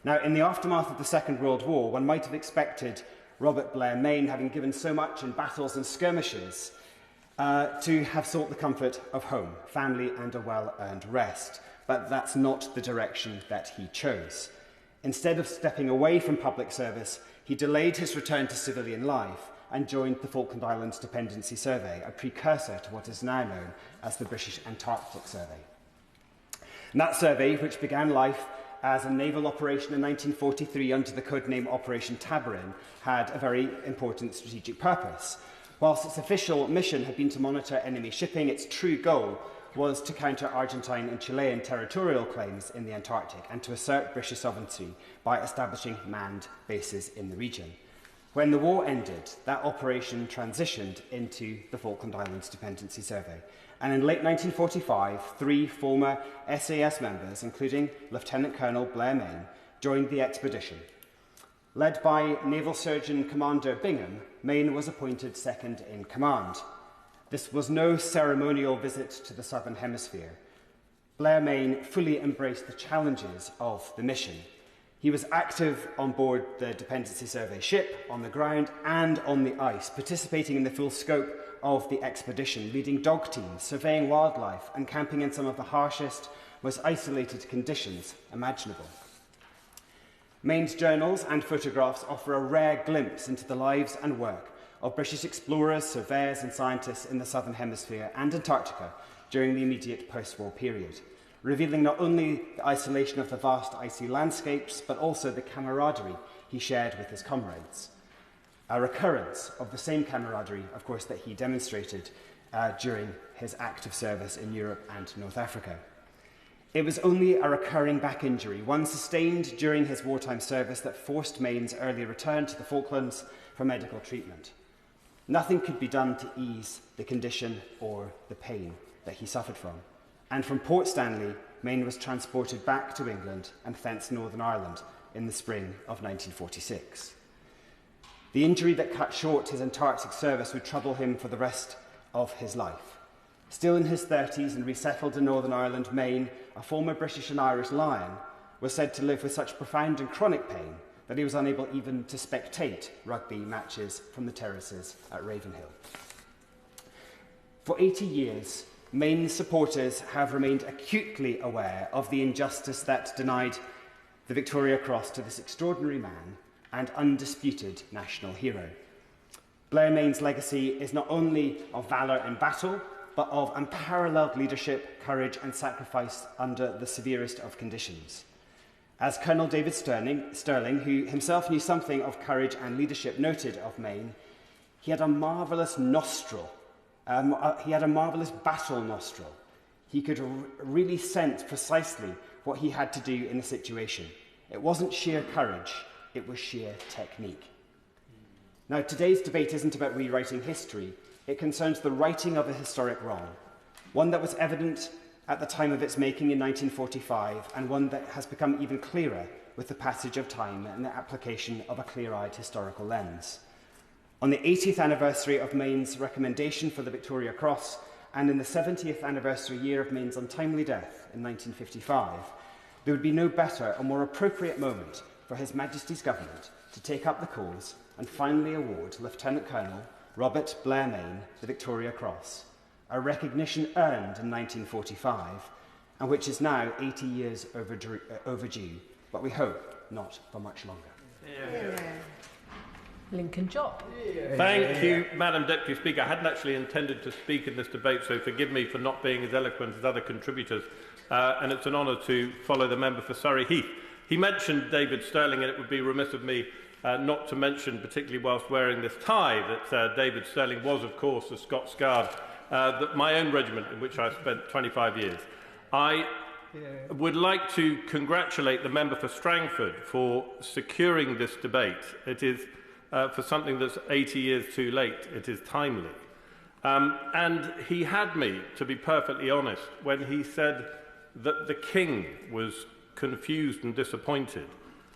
Now, in the aftermath of the Second World War, one might have expected Robert Blair Mayne, having given so much in battles and skirmishes, to have sought the comfort of home, family and a well-earned rest. But that's not the direction that he chose. Instead of stepping away from public service, he delayed his return to civilian life and joined the Falkland Islands Dependency Survey, a precursor to what is now known as the British Antarctic Survey. And that survey, which began life as a naval operation in 1943 under the codename Operation Tabarin, had a very important strategic purpose. Whilst its official mission had been to monitor enemy shipping, its true goal was to counter Argentine and Chilean territorial claims in the Antarctic and to assert British sovereignty by establishing manned bases in the region. When the war ended, that operation transitioned into the Falkland Islands Dependency Survey. And in late 1945, 3 former SAS members, including Lieutenant Colonel Blair Mayne, joined the expedition. Led by Naval Surgeon Commander Bingham, Mayne was appointed second in command. This was no ceremonial visit to the Southern Hemisphere. Blair Mayne fully embraced the challenges of the mission. He was active on board the Dependency Survey ship, on the ground and on the ice, participating in the full scope of the expedition, leading dog teams, surveying wildlife and camping in some of the harshest, most isolated conditions imaginable. Mayne's journals and photographs offer a rare glimpse into the lives and work of British explorers, surveyors and scientists in the Southern Hemisphere and Antarctica during the immediate post-war period, revealing not only the isolation of the vast icy landscapes, but also the camaraderie he shared with his comrades. A recurrence of the same camaraderie, of course, that he demonstrated during his active service in Europe and North Africa. It was only a recurring back injury, one sustained during his wartime service, that forced Mayne's early return to the Falklands for medical treatment. Nothing could be done to ease the condition or the pain that he suffered from. And from Port Stanley, Mayne was transported back to England and thence Northern Ireland in the spring of 1946. The injury that cut short his Antarctic service would trouble him for the rest of his life. Still in his 30s and resettled in Northern Ireland, Mayne, a former British and Irish lion, was said to live with such profound and chronic pain that he was unable even to spectate rugby matches from the terraces at Ravenhill. For 80 years, Mayne supporters have remained acutely aware of the injustice that denied the Victoria Cross to this extraordinary man and undisputed national hero. Blair Mayne's legacy is not only of valour in battle, but of unparalleled leadership, courage and sacrifice under the severest of conditions. As Colonel David Stirling, who himself knew something of courage and leadership, noted of Mayne, he had a marvellous nostril. He had a marvellous battle nostril. He could really sense precisely what he had to do in a situation. It wasn't sheer courage, it was sheer technique. Now, today's debate isn't about rewriting history. It concerns the righting of a historic wrong, one that was evident at the time of its making in 1945, and one that has become even clearer with the passage of time and the application of a clear-eyed historical lens. On the 80th anniversary of Mayne's recommendation for the Victoria Cross, and in the 70th anniversary year of Mayne's untimely death in 1955, there would be no better or more appropriate moment for His Majesty's Government to take up the cause and finally award Lieutenant Colonel Robert Blair Mayne the Victoria Cross, a recognition earned in 1945 and which is now 80 years overdue, but we hope not for much longer. Yeah. Lincoln Jopp. Thank you, Madam Deputy Speaker. I hadn't actually intended to speak in this debate, so forgive me for not being as eloquent as other contributors. And it's an honour to follow the member for Surrey Heath. He mentioned David Stirling, and it would be remiss of me not to mention, particularly whilst wearing this tie, that David Stirling was, of course, the Scots Guard, my own regiment, in which I spent 25 years. I would like to congratulate the member for Strangford for securing this debate. It is, for something that's 80 years too late, it is timely. And he had me, to be perfectly honest, when he said that the King was confused and disappointed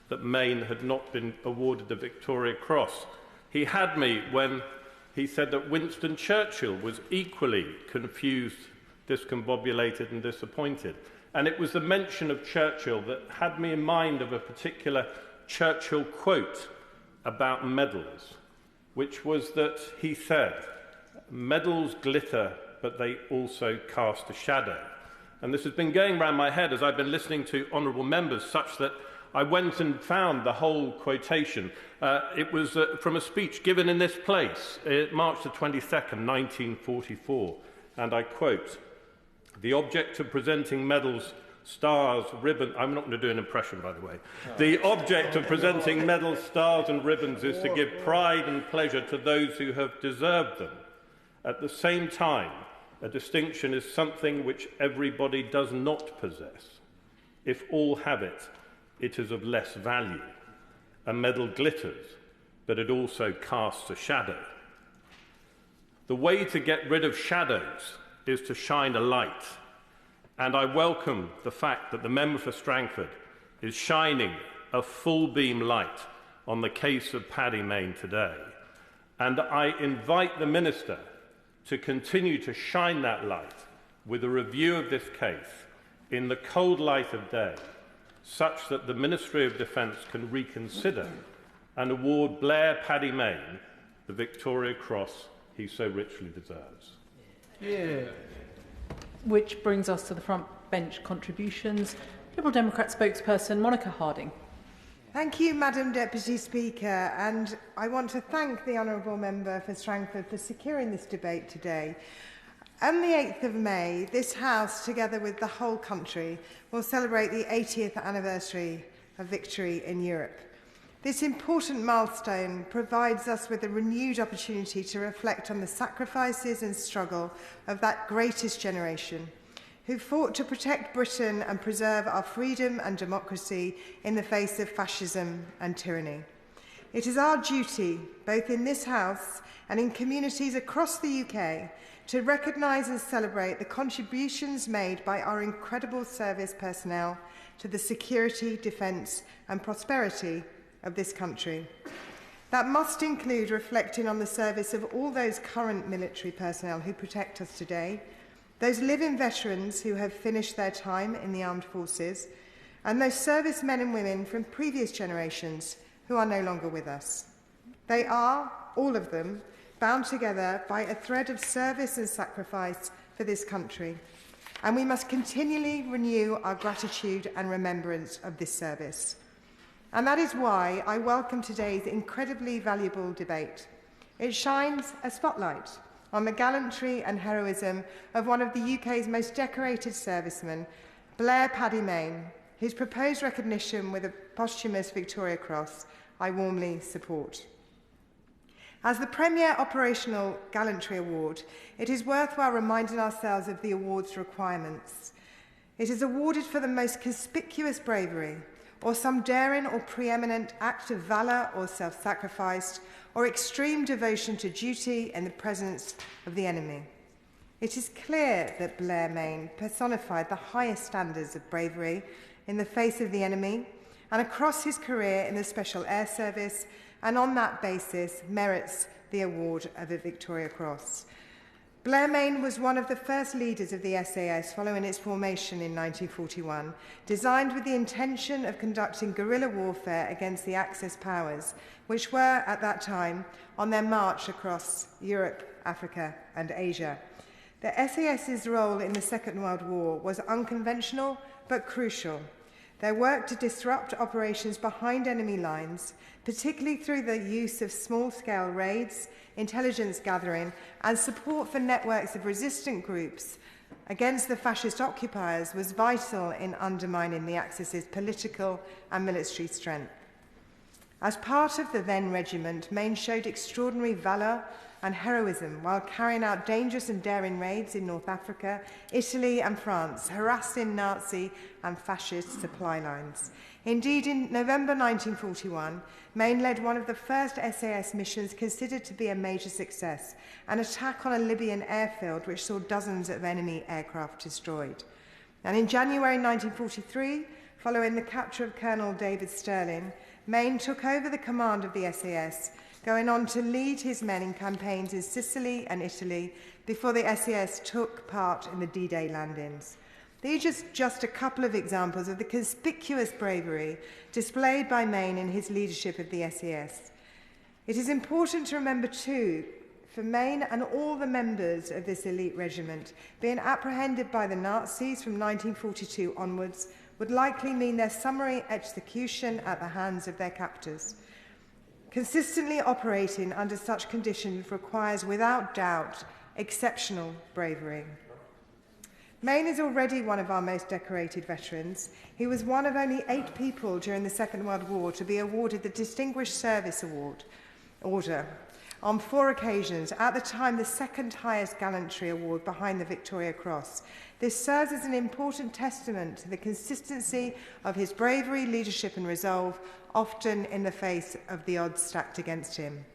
that Mayne had not been awarded the Victoria Cross. He had me when he said that Winston Churchill was equally confused, discombobulated and disappointed. And it was the mention of Churchill that had me in mind of a particular Churchill quote about medals, which was that he said, "Medals glitter, but they also cast a shadow." And this has been going round my head as I've been listening to honourable members, such that I went and found the whole quotation. It was from a speech given in this place, March the 22nd, 1944, and I quote, "The object of presenting medals, stars, ribbons..." I'm not going to do an impression, by the way. "The object of presenting medals, stars and ribbons is to give pride and pleasure to those who have deserved them. At the same time, a distinction is something which everybody does not possess. If all have it, it is of less value. A medal glitters, but it also casts a shadow. The way to get rid of shadows is to shine a light. And I welcome the fact that the member for Strangford is shining a full beam light on the case of Paddy Mayne today. And I invite the Minister to continue to shine that light with a review of this case in the cold light of day, such that the Ministry of Defence can reconsider and award Blair Paddy Mayne the Victoria Cross he so richly deserves." Yeah. Which brings us to the front bench contributions. Liberal Democrat spokesperson Monica Harding. Thank you, Madam Deputy Speaker, and I want to thank the Honourable Member for Strangford for securing this debate today. On the 8th of May, this House, together with the whole country, will celebrate the 80th anniversary of victory in Europe. This important milestone provides us with a renewed opportunity to reflect on the sacrifices and struggle of that greatest generation, who fought to protect Britain and preserve our freedom and democracy in the face of fascism and tyranny. It is our duty, both in this House and in communities across the UK, to recognise and celebrate the contributions made by our incredible service personnel to the security, defence and prosperity of this country. That must include reflecting on the service of all those current military personnel who protect us today, those living veterans who have finished their time in the armed forces, and those servicemen and women from previous generations who are no longer with us. They are, all of them, bound together by a thread of service and sacrifice for this country, and we must continually renew our gratitude and remembrance of this service. And that is why I welcome today's incredibly valuable debate. It shines a spotlight on the gallantry and heroism of one of the UK's most decorated servicemen, Blair Mayne, whose proposed recognition with a posthumous Victoria Cross I warmly support. As the premier operational gallantry award, it is worthwhile reminding ourselves of the award's requirements. It is awarded for the most conspicuous bravery, or some daring or preeminent act of valour or self-sacrifice, or extreme devotion to duty in the presence of the enemy. It is clear that Blair Mayne personified the highest standards of bravery in the face of the enemy and across his career in the Special Air Service, and on that basis merits the award of the Victoria Cross. Blair Mayne was one of the first leaders of the SAS following its formation in 1941, designed with the intention of conducting guerrilla warfare against the Axis powers, which were, at that time, on their march across Europe, Africa and Asia. The SAS's role in the Second World War was unconventional but crucial. Their work to disrupt operations behind enemy lines, particularly through the use of small-scale raids, intelligence gathering, and support for networks of resistant groups against the fascist occupiers, was vital in undermining the Axis's political and military strength. As part of the then regiment, Mayne showed extraordinary valour and heroism while carrying out dangerous and daring raids in North Africa, Italy and France, harassing Nazi and fascist supply lines. Indeed, in November 1941, Mayne led one of the first SAS missions considered to be a major success, an attack on a Libyan airfield which saw dozens of enemy aircraft destroyed. And in January 1943, following the capture of Colonel David Stirling, Mayne took over the command of the SAS, going on to lead his men in campaigns in Sicily and Italy before the SAS took part in the D-Day landings. These are just a couple of examples of the conspicuous bravery displayed by Mayne in his leadership of the SAS. It is important to remember too, for Mayne and all the members of this elite regiment, being apprehended by the Nazis from 1942 onwards would likely mean their summary execution at the hands of their captors. Consistently operating under such conditions requires, without doubt, exceptional bravery. Mayne is already one of our most decorated veterans. He was one of only 8 people during the Second World War to be awarded the Distinguished Service Order on 4 occasions, at the time the second highest gallantry award behind the Victoria Cross. This serves as an important testament to the consistency of his bravery, leadership and resolve, often in the face of the odds stacked against him.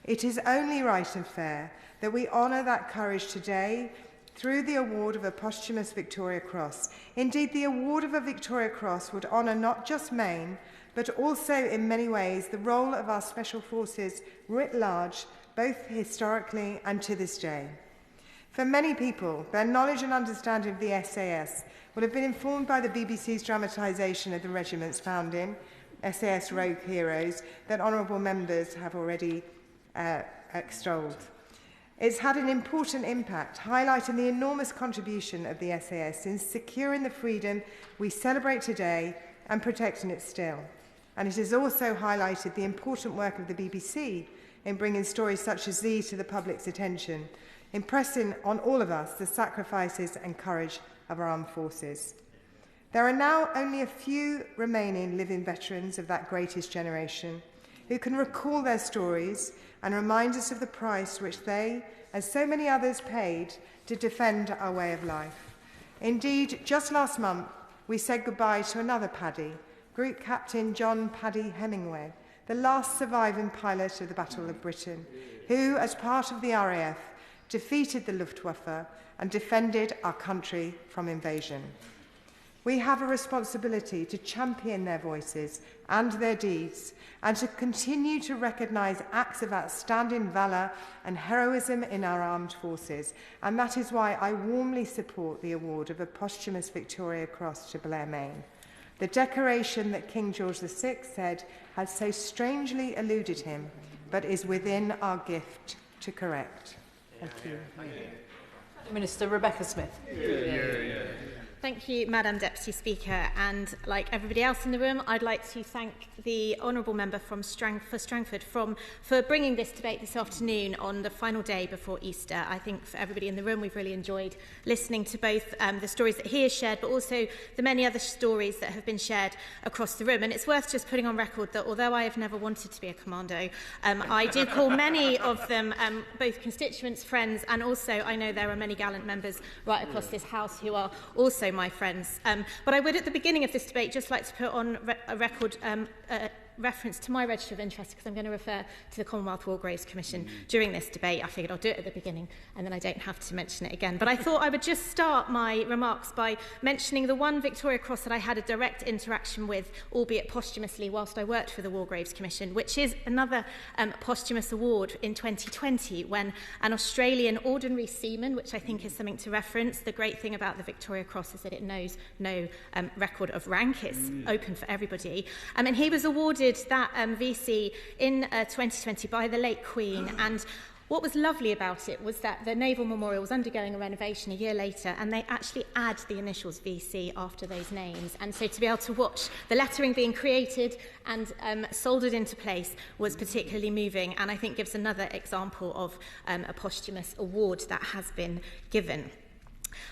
It is only right and fair that we honour that courage today through the award of a posthumous Victoria Cross. Indeed, the award of a Victoria Cross would honour not just Mayne, but also in many ways the role of our special forces writ large, both historically and to this day. For many people, their knowledge and understanding of the SAS will have been informed by the BBC's dramatisation of the regiment's founding, SAS Rogue Heroes, that honourable members have already extolled. It's had an important impact, highlighting the enormous contribution of the SAS in securing the freedom we celebrate today and protecting it still. And it has also highlighted the important work of the BBC in bringing stories such as these to the public's attention, impressing on all of us the sacrifices and courage of our armed forces. There are now only a few remaining living veterans of that greatest generation who can recall their stories and remind us of the price which they, as so many others, paid to defend our way of life. Indeed, just last month, we said goodbye to another Paddy, Group Captain John Paddy Hemingway, the last surviving pilot of the Battle of Britain, who, as part of the RAF, defeated the Luftwaffe and defended our country from invasion. We have a responsibility to champion their voices and their deeds, and to continue to recognise acts of outstanding valour and heroism in our armed forces. And that is why I warmly support the award of a posthumous Victoria Cross to Blair Mayne. The decoration that King George VI said has so strangely eluded him, but is within our gift to correct. Thank you. Minister Rebecca Smith. Thank you, Madam Deputy Speaker. And like everybody else in the room, I'd like to thank the Honourable Member for Strangford for bringing this debate this afternoon on the final day before Easter. I think for everybody in the room, we've really enjoyed listening to both the stories that he has shared, but also the many other stories that have been shared across the room. And it's worth just putting on record that although I have never wanted to be a commando, I do call many of them both constituents, friends, and also I know there are many gallant members right across this House who are also my friends. But I would at the beginning of this debate just like to put on a record reference to my register of interest, because I'm going to refer to the Commonwealth War Graves Commission during this debate. I figured I'll do it at the beginning and then I don't have to mention it again. But I thought I would just start my remarks by mentioning the one Victoria Cross that I had a direct interaction with, albeit posthumously, whilst I worked for the War Graves Commission, which is another posthumous award in 2020 when an Australian ordinary seaman, which I think is something to reference. The great thing about the Victoria Cross is that it knows no record of rank. It's open for everybody. And he was awarded that VC in 2020 by the late Queen, and what was lovely about it was that the Naval Memorial was undergoing a renovation a year later, and they actually add the initials VC after those names. And so to be able to watch the lettering being created and soldered into place was particularly moving, and I think gives another example of a posthumous award that has been given.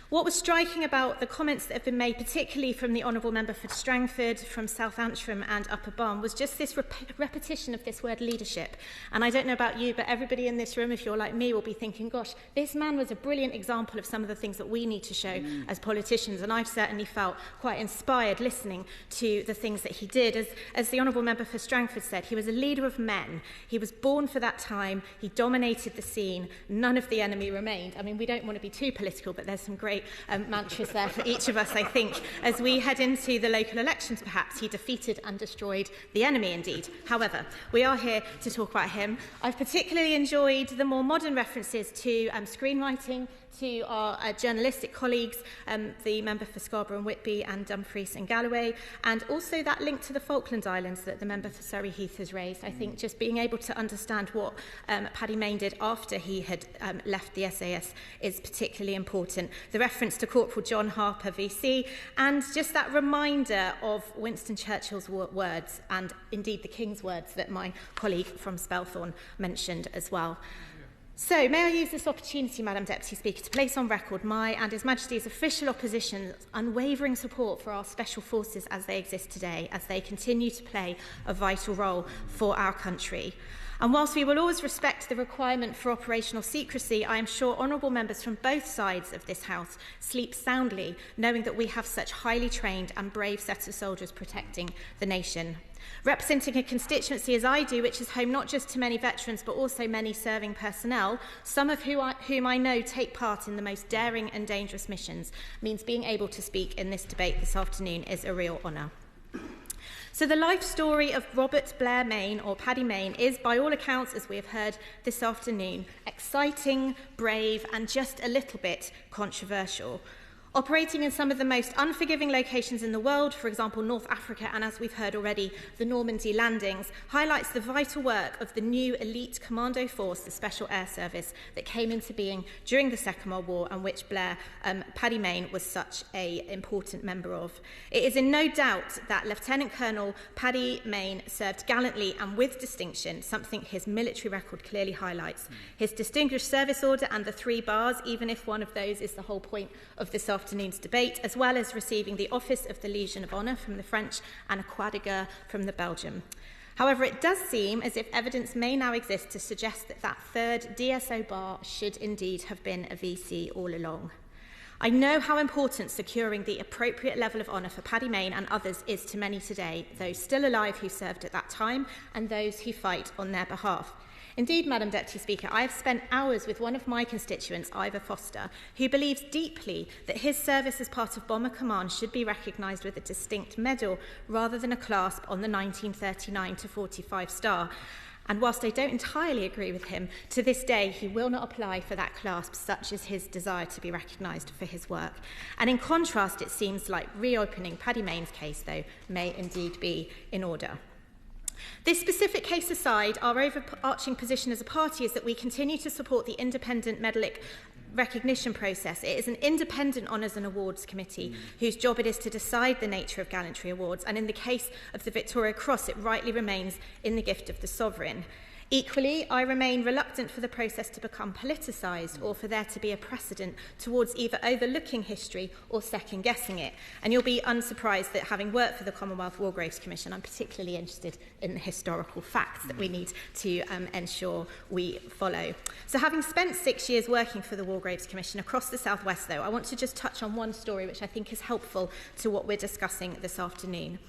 What was striking about the comments that have been made, particularly from the Honourable Member for Strangford, from South Antrim and Upper Barn, was just this repetition of this word leadership. And I don't know about you, but everybody in this room, if you're like me, will be thinking, gosh, this man was a brilliant example of some of the things that we need to show as politicians. And I've certainly felt quite inspired listening to the things that he did. As the Honourable Member for Strangford said, he was a leader of men. He was born for that time. He dominated the scene. None of the enemy remained. I mean, we don't want to be too political, but there's some great mantras there for each of us, I think. As we head into the local elections, perhaps, he defeated and destroyed the enemy indeed. However, we are here to talk about him. I've particularly enjoyed the more modern references to screenwriting, to our journalistic colleagues, the member for Scarborough and Whitby and Dumfries and Galloway, and also that link to the Falkland Islands that the member for Surrey Heath has raised. I think just being able to understand what Paddy Mayne did after he had left the SAS is particularly important. The reference to Corporal John Harper VC, and just that reminder of Winston Churchill's words, and indeed the King's words that my colleague from Spelthorne mentioned as well. So, may I use this opportunity, Madam Deputy Speaker, to place on record my and His Majesty's official opposition's unwavering support for our special forces as they exist today, as they continue to play a vital role for our country. And whilst we will always respect the requirement for operational secrecy, I am sure honourable members from both sides of this House sleep soundly, knowing that we have such highly trained and brave set of soldiers protecting the nation. Representing a constituency as I do, which is home not just to many veterans but also many serving personnel, some of whom I know take part in the most daring and dangerous missions, means being able to speak in this debate this afternoon is a real honour. So the life story of Robert Blair Mayne, or Paddy Mayne, is, by all accounts, as we have heard this afternoon, exciting, brave, and just a little bit controversial. Operating in some of the most unforgiving locations in the world, for example, North Africa, and as we've heard already, the Normandy landings, highlights the vital work of the new elite commando force, the Special Air Service, that came into being during the Second World War, and which Paddy Mayne was such an important member of. It is in no doubt that Lieutenant Colonel Paddy Mayne served gallantly and with distinction, something his military record clearly highlights. His Distinguished Service Order and the 3 bars, even if one of those is the whole point of this afternoon's debate, as well as receiving the Office of the Legion of Honour from the French and a Croix de Guerre from the Belgium. However, it does seem as if evidence may now exist to suggest that that 3rd DSO bar should indeed have been a VC all along. I know how important securing the appropriate level of honour for Paddy Mayne and others is to many today, those still alive who served at that time and those who fight on their behalf. Indeed, Madam Deputy Speaker, I have spent hours with one of my constituents, Ivor Foster, who believes deeply that his service as part of Bomber Command should be recognised with a distinct medal rather than a clasp on the 1939 to 45 star. And whilst I don't entirely agree with him, to this day he will not apply for that clasp, such as his desire to be recognised for his work. And in contrast, it seems like reopening Paddy Mayne's case, though, may indeed be in order. This specific case aside, our overarching position as a party is that we continue to support the independent Medalic recognition process. It is an independent honours and awards committee whose job it is to decide the nature of gallantry awards, and in the case of the Victoria Cross, it rightly remains in the gift of the sovereign. Equally, I remain reluctant for the process to become politicised or for there to be a precedent towards either overlooking history or second-guessing it. And you'll be unsurprised that having worked for the Commonwealth War Graves Commission, I'm particularly interested in the historical facts that we need to ensure we follow. So having spent 6 years working for the War Graves Commission across the South West, though, I want to just touch on one story which I think is helpful to what we're discussing this afternoon.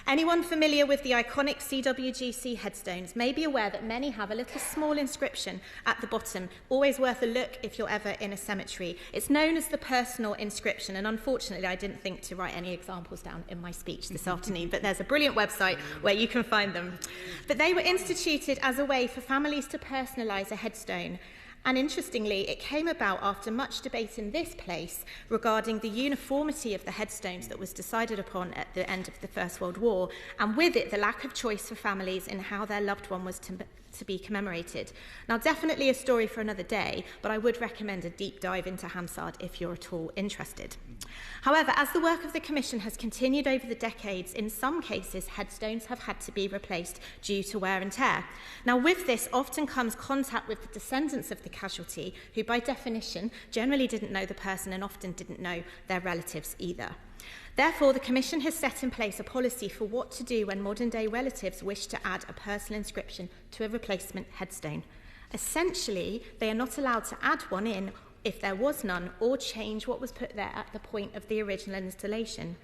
Anyone familiar with the iconic CWGC headstones may be aware that many have a little small inscription at the bottom, always worth a look if you're ever in a cemetery. It's known as the personal inscription, and unfortunately I didn't think to write any examples down in my speech this afternoon, but there's a brilliant website where you can find them. But they were instituted as a way for families to personalise a headstone. And interestingly, it came about after much debate in this place regarding the uniformity of the headstones that was decided upon at the end of the First World War, and with it the lack of choice for families in how their loved one was to be commemorated. Now, definitely a story for another day, but I would recommend a deep dive into Hansard if you're at all interested. However, as the work of the Commission has continued over the decades, in some cases headstones have had to be replaced due to wear and tear. Now, with this often comes contact with the descendants of the casualty, who by definition generally didn't know the person and often didn't know their relatives either. Therefore, the Commission has set in place a policy for what to do when modern-day relatives wish to add a personal inscription to a replacement headstone. Essentially, they are not allowed to add one in if there was none, or change what was put there at the point of the original installation.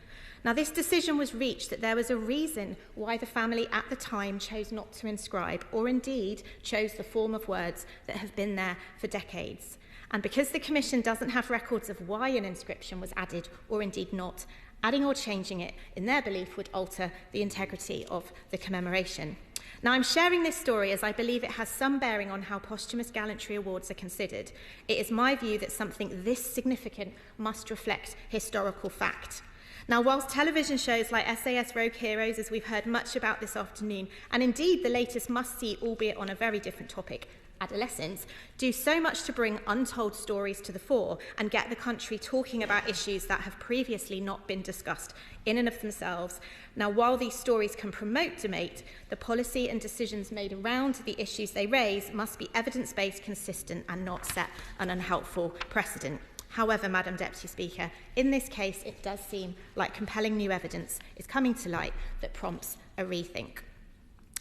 Now, this decision was reached that there was a reason why the family at the time chose not to inscribe, or indeed chose the form of words that have been there for decades. And because the Commission doesn't have records of why an inscription was added, or indeed not, adding or changing it, in their belief, would alter the integrity of the commemoration. Now, I'm sharing this story as I believe it has some bearing on how posthumous gallantry awards are considered. It is my view that something this significant must reflect historical fact. Now, whilst television shows like SAS Rogue Heroes, as we've heard much about this afternoon, and indeed the latest must-see, albeit on a very different topic, adolescents, do so much to bring untold stories to the fore and get the country talking about issues that have previously not been discussed in and of themselves. Now, while these stories can promote debate, the policy and decisions made around the issues they raise must be evidence-based, consistent, and not set an unhelpful precedent. However, Madam Deputy Speaker, in this case, it does seem like compelling new evidence is coming to light that prompts a rethink.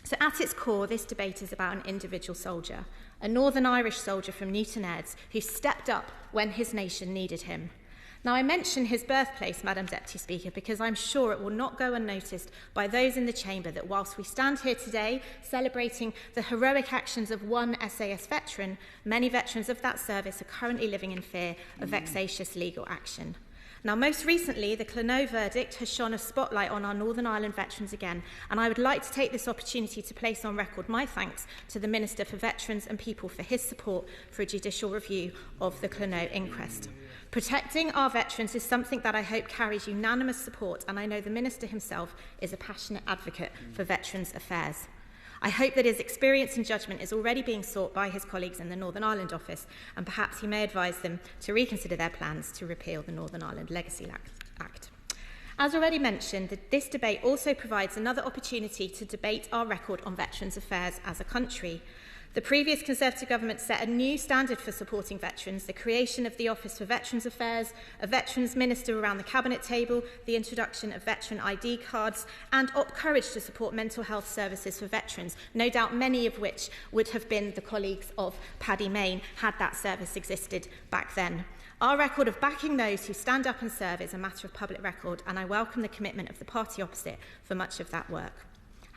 So at its core, this debate is about an individual soldier, a Northern Irish soldier from Newton Ayres who stepped up when his nation needed him. Now, I mention his birthplace, Madam Deputy Speaker, because I'm sure it will not go unnoticed by those in the chamber that whilst we stand here today celebrating the heroic actions of one SAS veteran, many veterans of that service are currently living in fear of vexatious legal action. Now, most recently, the Clonaux verdict has shone a spotlight on our Northern Ireland veterans again, and I would like to take this opportunity to place on record my thanks to the Minister for Veterans and People for his support for a judicial review of the Clonaux inquest. Protecting our veterans is something that I hope carries unanimous support, and I know the Minister himself is a passionate advocate for veterans' affairs. I hope that his experience and judgment is already being sought by his colleagues in the Northern Ireland office, and perhaps he may advise them to reconsider their plans to repeal the Northern Ireland Legacy Act. As already mentioned, this debate also provides another opportunity to debate our record on veterans' affairs as a country. The previous Conservative government set a new standard for supporting veterans, the creation of the Office for Veterans Affairs, a Veterans Minister around the Cabinet table, the introduction of veteran ID cards, and Op Courage to support mental health services for veterans, no doubt many of which would have been the colleagues of Paddy Mayne had that service existed back then. Our record of backing those who stand up and serve is a matter of public record, and I welcome the commitment of the party opposite for much of that work.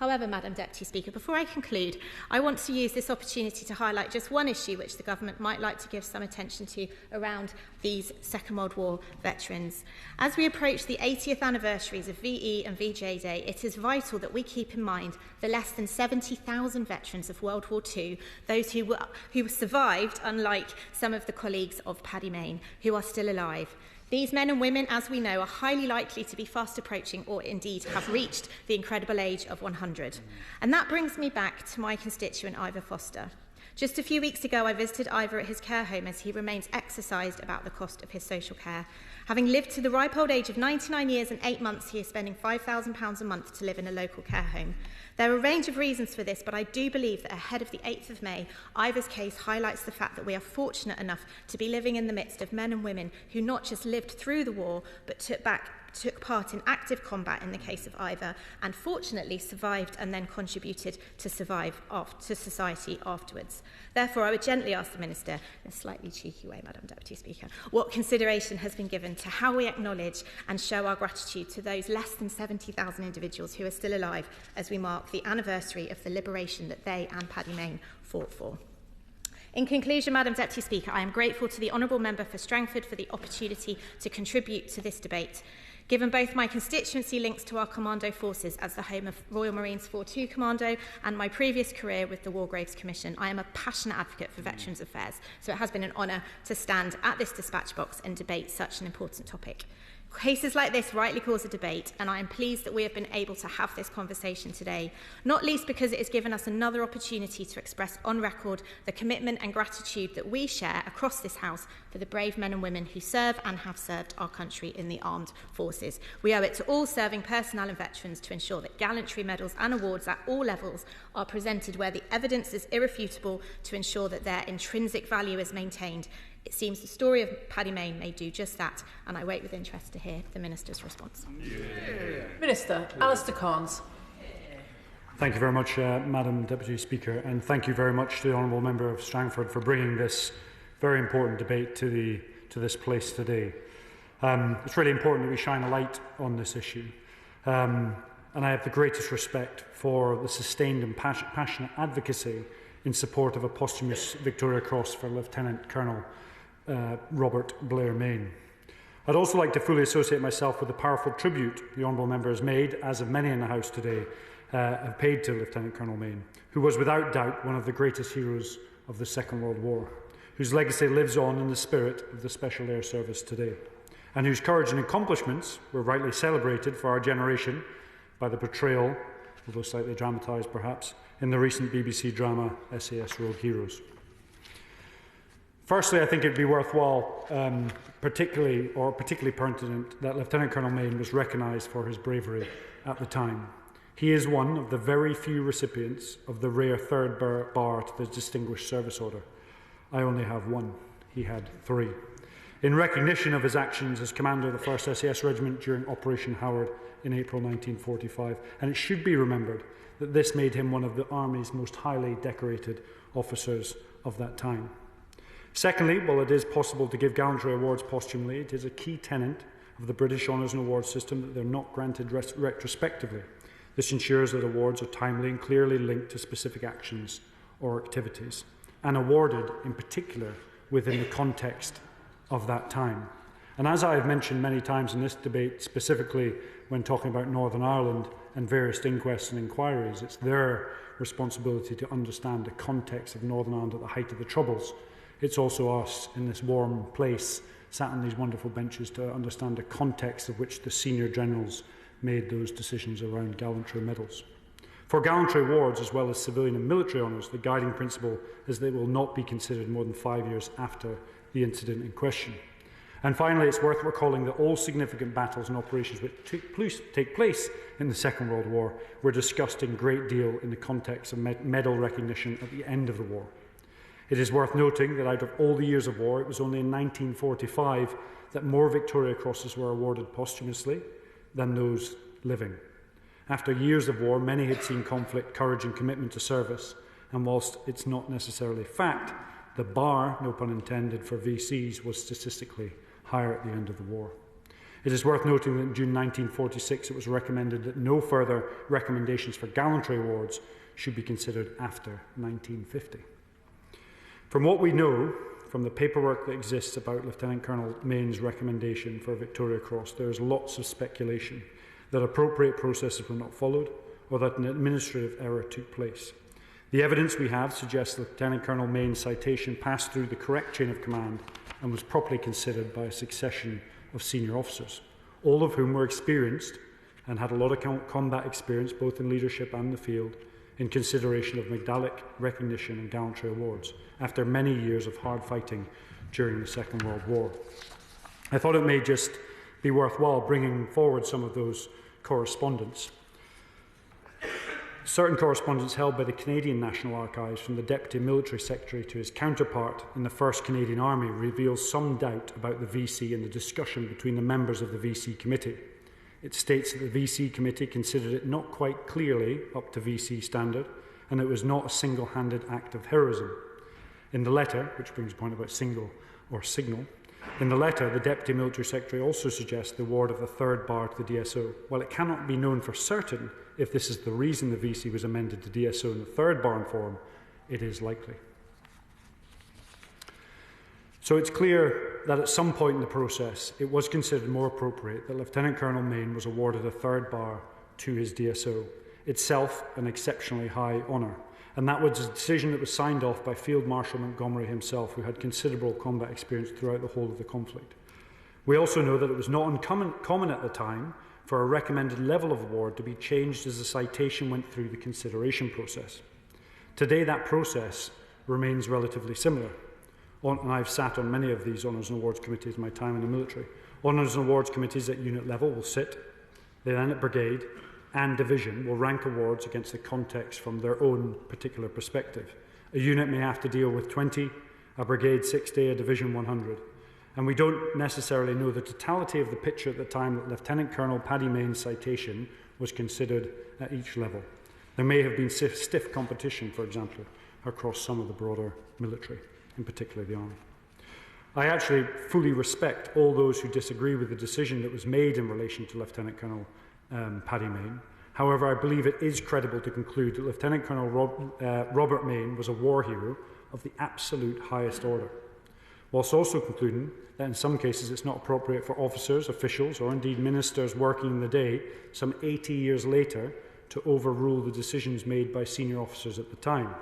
However, Madam Deputy Speaker, before I conclude, I want to use this opportunity to highlight just one issue which the Government might like to give some attention to around these Second World War veterans. As we approach the 80th anniversaries of VE and VJ Day, it is vital that we keep in mind the less than 70,000 veterans of World War II, those who survived, unlike some of the colleagues of Paddy Mayne, who are still alive. These men and women, as we know, are highly likely to be fast approaching or indeed have reached the incredible age of 100. And that brings me back to my constituent Ivor Foster. Just a few weeks ago, I visited Ivor at his care home as he remains exercised about the cost of his social care. Having lived to the ripe old age of 99 years and 8 months, he is spending £5,000 a month to live in a local care home. There are a range of reasons for this, but I do believe that ahead of the 8th of May, Ivor's case highlights the fact that we are fortunate enough to be living in the midst of men and women who not just lived through the war, but took part in active combat in the case of Ivor, and fortunately survived and then contributed to society afterwards. Therefore, I would gently ask the Minister, in a slightly cheeky way, Madam Deputy Speaker, what consideration has been given to how we acknowledge and show our gratitude to those less than 70,000 individuals who are still alive as we mark the anniversary of the liberation that they and Paddy Mayne fought for. In conclusion, Madam Deputy Speaker, I am grateful to the Honourable Member for Strangford for the opportunity to contribute to this debate. Given both my constituency links to our commando forces as the home of Royal Marines 42 Commando and my previous career with the War Graves Commission, I am a passionate advocate for Veterans Affairs, so it has been an honour to stand at this dispatch box and debate such an important topic. Cases like this rightly cause a debate, and I am pleased that we have been able to have this conversation today, not least because it has given us another opportunity to express on record the commitment and gratitude that we share across this House for the brave men and women who serve and have served our country in the armed forces. We owe it to all serving personnel and veterans to ensure that gallantry medals and awards at all levels are presented where the evidence is irrefutable to ensure that their intrinsic value is maintained. It seems the story of Paddy Mayne may do just that, and I wait with interest to hear the Minister's response. Minister, Alistair Carnes. Thank you very much, Madam Deputy Speaker, and thank you very much to the Honourable Member of Strangford for bringing this very important debate to this place today. It's really important that we shine a light on this issue, and I have the greatest respect for the sustained and passionate advocacy in support of a posthumous Victoria Cross for Lieutenant Colonel Robert Blair Mayne. I'd also like to fully associate myself with the powerful tribute the Honourable Member has made, as have many in the House today, have paid to Lieutenant Colonel Mayne, who was without doubt one of the greatest heroes of the Second World War, whose legacy lives on in the spirit of the Special Air Service today, and whose courage and accomplishments were rightly celebrated for our generation by the portrayal, although slightly dramatised perhaps, in the recent BBC drama SAS Rogue Heroes. Firstly, I think it would be worthwhile, particularly pertinent, that Lieutenant Colonel Mayne was recognised for his bravery at the time. He is one of the very few recipients of the rare third bar to the Distinguished Service Order. I only have one. He had 3. In recognition of his actions as commander of the 1st SAS Regiment during Operation Howard in April 1945, and it should be remembered that this made him one of the Army's most highly decorated officers of that time. Secondly, while it is possible to give gallantry awards posthumely, it is a key tenet of the British Honours and Awards system that they are not granted retrospectively. This ensures that awards are timely and clearly linked to specific actions or activities, and awarded in particular within the context of that time. And as I have mentioned many times in this debate, specifically when talking about Northern Ireland and various inquests and inquiries, it's their responsibility to understand the context of Northern Ireland at the height of the Troubles. It's also us in this warm place, sat on these wonderful benches, to understand the context of which the senior generals made those decisions around gallantry medals. For gallantry awards, as well as civilian and military honours, the guiding principle is they will not be considered more than 5 years after the incident in question. And finally, it's worth recalling that all significant battles and operations which take place in the Second World War were discussed in great deal in the context of medal recognition at the end of the war. It is worth noting that out of all the years of war, it was only in 1945 that more Victoria Crosses were awarded posthumously than those living. After years of war, many had seen conflict, courage and commitment to service, and whilst it's not necessarily fact, the bar, no pun intended, for VCs was statistically higher at the end of the war. It is worth noting that in June 1946 it was recommended that no further recommendations for gallantry awards should be considered after 1950. From what we know from the paperwork that exists about Lieutenant Colonel Mayne's recommendation for a Victoria Cross, there is lots of speculation that appropriate processes were not followed or that an administrative error took place. The evidence we have suggests that Lieutenant Colonel Mayne's citation passed through the correct chain of command and was properly considered by a succession of senior officers, all of whom were experienced and had a lot of combat experience both in leadership and the field, in consideration of medallic recognition and gallantry awards after many years of hard fighting during the Second World War. I thought it may just be worthwhile bringing forward some of those correspondence. Certain correspondence held by the Canadian National Archives from the Deputy Military Secretary to his counterpart in the 1st Canadian Army reveals some doubt about the VC and the discussion between the members of the VC Committee. It states that the VC Committee considered it not quite clearly up to VC standard and it was not a single-handed act of heroism. In the letter, which brings a point about single or signal, in the letter, the Deputy Military Secretary also suggests the award of the 3rd bar to the DSO. While it cannot be known for certain if this is the reason the VC was amended to DSO in the 3rd bar form, it is likely. So it's clear that at some point in the process, it was considered more appropriate that Lieutenant Colonel Mayne was awarded a 3rd bar to his DSO, itself an exceptionally high honour. And that was a decision that was signed off by Field Marshal Montgomery himself, who had considerable combat experience throughout the whole of the conflict. We also know that it was not uncommon at the time for a recommended level of award to be changed as the citation went through the consideration process. Today, that process remains relatively similar. And I've sat on many of these Honours and Awards committees in my time in the military. Honours and Awards committees at unit level will sit, they then at brigade and division will rank awards against the context from their own particular perspective. A unit may have to deal with 20, a brigade 60, a division 100. And we don't necessarily know the totality of the picture at the time that Lieutenant Colonel Paddy Mayne's citation was considered at each level. There may have been stiff competition, for example, across some of the broader military, in particular the Army. I actually fully respect all those who disagree with the decision that was made in relation to Lieutenant Colonel Paddy Mayne. However, I believe it is credible to conclude that Lieutenant Colonel Robert Mayne was a war hero of the absolute highest order, whilst also concluding that in some cases it's not appropriate for officers, officials, or indeed ministers working in the day some 80 years later to overrule the decisions made by senior officers at the time,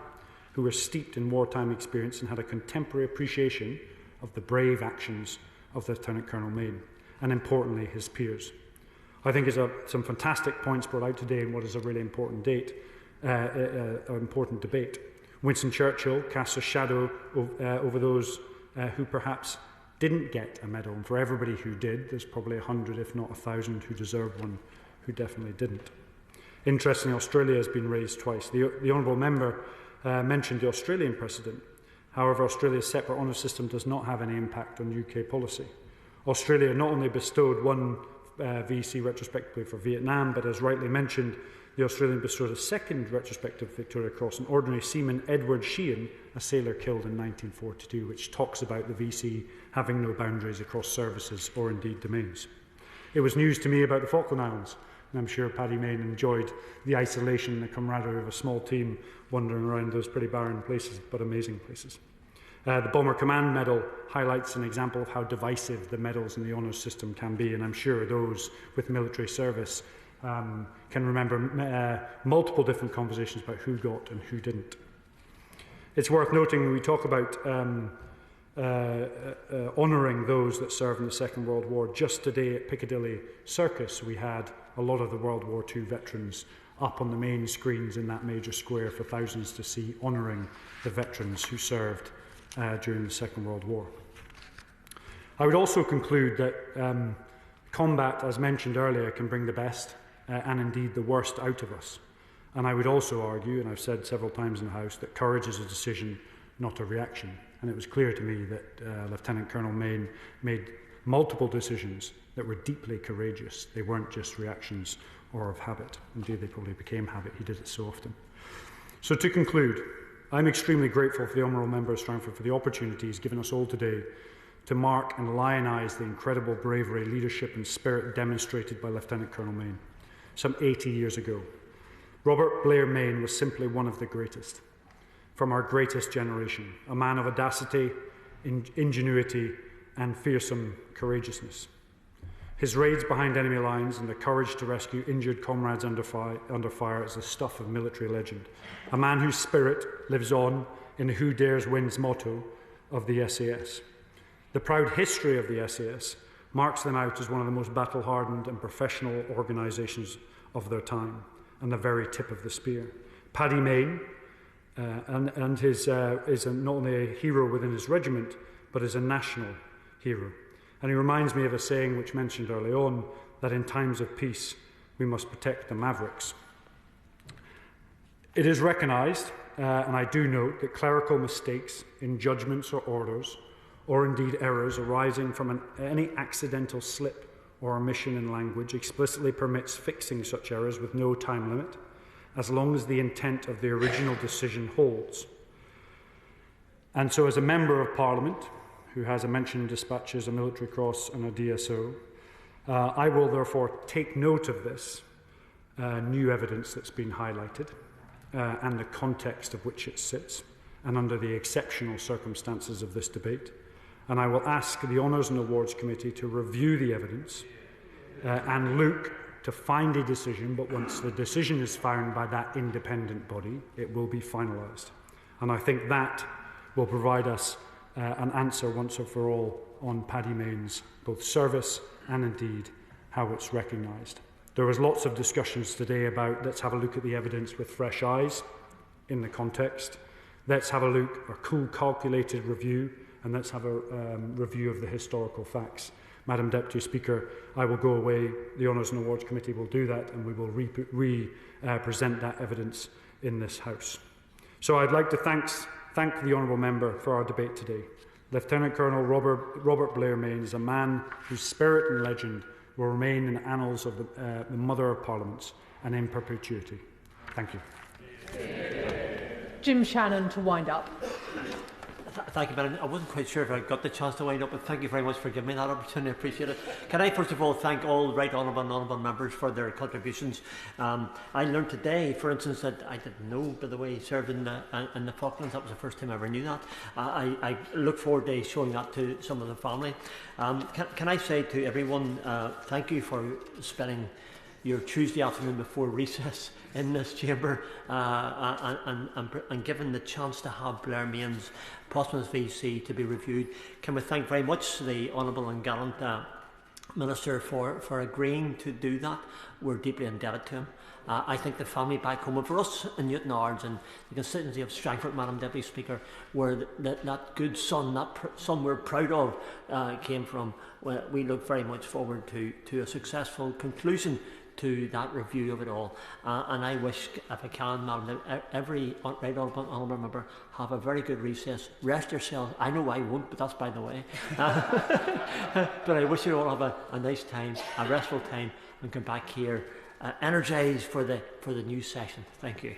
who were steeped in wartime experience and had a contemporary appreciation of the brave actions of Lieutenant Colonel Mayne, and importantly his peers. I think there's some fantastic points brought out today in what is a really important important debate. Winston Churchill casts a shadow over those who perhaps didn't get a medal, and for everybody who did, there's probably 100, if not 1,000, who deserved one who definitely didn't. Interestingly, Australia has been raised twice. The Honourable Member mentioned the Australian precedent. However, Australia's separate honours system does not have any impact on UK policy. Australia not only bestowed one VC retrospectively for Vietnam, but as rightly mentioned, the Australian bestowed a second retrospective Victoria Cross on Ordinary Seaman Edward Sheehan, a sailor killed in 1942, which talks about the VC having no boundaries across services or indeed domains. It was news to me about the Falkland Islands, and I'm sure Paddy Mayne enjoyed the isolation and the camaraderie of a small team wandering around those pretty barren places, but amazing places. The Bomber Command Medal highlights an example of how divisive the medals in the honours system can be, and I'm sure those with military service can remember multiple different conversations about who got and who didn't. It's worth noting when we talk about honouring those that served in the Second World War, just today at Piccadilly Circus we had a lot of the World War II veterans up on the main screens in that major square for thousands to see, honouring the veterans who served during the Second World War. I would also conclude that combat, as mentioned earlier, can bring the best and indeed the worst out of us. And I would also argue, and I've said several times in the House, that courage is a decision, not a reaction. And it was clear to me that Lieutenant Colonel Mayne made multiple decisions that were deeply courageous. They weren't just reactions or of habit. Indeed, they probably became habit. He did it so often. So to conclude, I'm extremely grateful for the Honourable Member of Strangford for the opportunity he's given us all today to mark and lionise the incredible bravery, leadership and spirit demonstrated by Lieutenant Colonel Mayne some 80 years ago. Robert Blair Mayne was simply one of the greatest, from our greatest generation, a man of audacity, ingenuity and fearsome courageousness. His raids behind enemy lines and the courage to rescue injured comrades under fire is the stuff of military legend. A man whose spirit lives on in the Who Dares Wins motto of the SAS. The proud history of the SAS marks them out as one of the most battle-hardened and professional organisations of their time, and the very tip of the spear. Paddy Mayne is not only a hero within his regiment, but is a national hero. And he reminds me of a saying which mentioned early on, that in times of peace we must protect the mavericks. It is recognised, and I do note, that clerical mistakes in judgments or orders, or indeed errors arising from any accidental slip or omission in language, explicitly permits fixing such errors with no time limit, as long as the intent of the original decision holds. And so, as a Member of Parliament, who has a mention in dispatches, a military cross and a DSO, I will therefore take note of this new evidence that's been highlighted and the context of which it sits, and under the exceptional circumstances of this debate. And I will ask the Honours and Awards Committee to review the evidence and look to find a decision, but once the decision is found by that independent body, it will be finalised. And I think that will provide us an answer once and for all on Paddy Mayne's both service and indeed how it's recognised. There was lots of discussions today about let's have a look at the evidence with fresh eyes in the context. Let's have a look, a cool, calculated review, and let's have a review of the historical facts. Madam Deputy Speaker, I will go away, the Honours and Awards Committee will do that, and we will present that evidence in this House. So I'd like to thank the Honourable Member for our debate today. Lieutenant Colonel Robert Blair Mayne is a man whose spirit and legend will remain in the annals of the Mother of Parliaments and in perpetuity. Thank you. Jim Shannon to wind up. Thank you, Madam. I wasn't quite sure if I got the chance to wind up, but thank you very much for giving me that opportunity. I appreciate it. Can I first of all thank all right honourable and honourable members for their contributions. I learned today, for instance, that I didn't know, by the way, he served in the Falklands. That was the first time I ever knew that. I look forward to showing that to some of the family. Can I say to everyone, thank you for spending your Tuesday afternoon before recess in this chamber and given the chance to have Blair Mayne's posthumous VC to be reviewed. Can we thank very much the Honourable and Gallant Minister for agreeing to do that. We're deeply indebted to him. I think the family back home, and for us in Newton Ards and the constituency of Strangford, Madam Deputy Speaker, where that good son, that son we're proud of, came from, we look very much forward to a successful conclusion to that review of it all. And I wish, if I can, Madam, every right honourable member have a very good recess. Rest yourselves. I know I won't, but that's by the way. But I wish you all have a nice time, a restful time, and come back here energised for the new session. Thank you.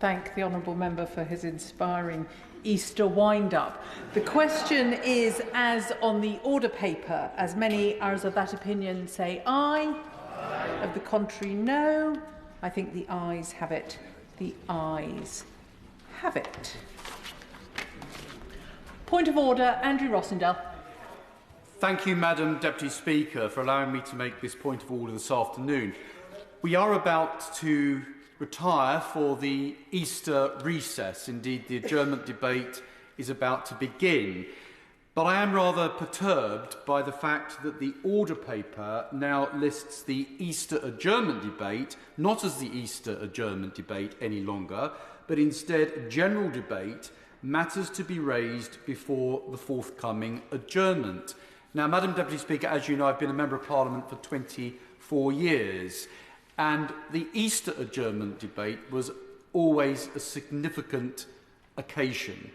Thank the honourable member for his inspiring Easter wind-up. The question is, as on the order paper, as many as of that opinion say aye. Aye. Of the contrary, no. I think the ayes have it. The ayes have it. Point of order, Andrew Rossendale. Thank you, Madam Deputy Speaker, for allowing me to make this point of order this afternoon. We are about to retire for the Easter recess. Indeed, the adjournment debate is about to begin. But I am rather perturbed by the fact that the order paper now lists the Easter adjournment debate not as the Easter adjournment debate any longer, but instead general debate, matters to be raised before the forthcoming adjournment. Now, Madam Deputy Speaker, as you know, I've been a Member of Parliament for 24 years. And the Easter adjournment debate was always a significant occasion.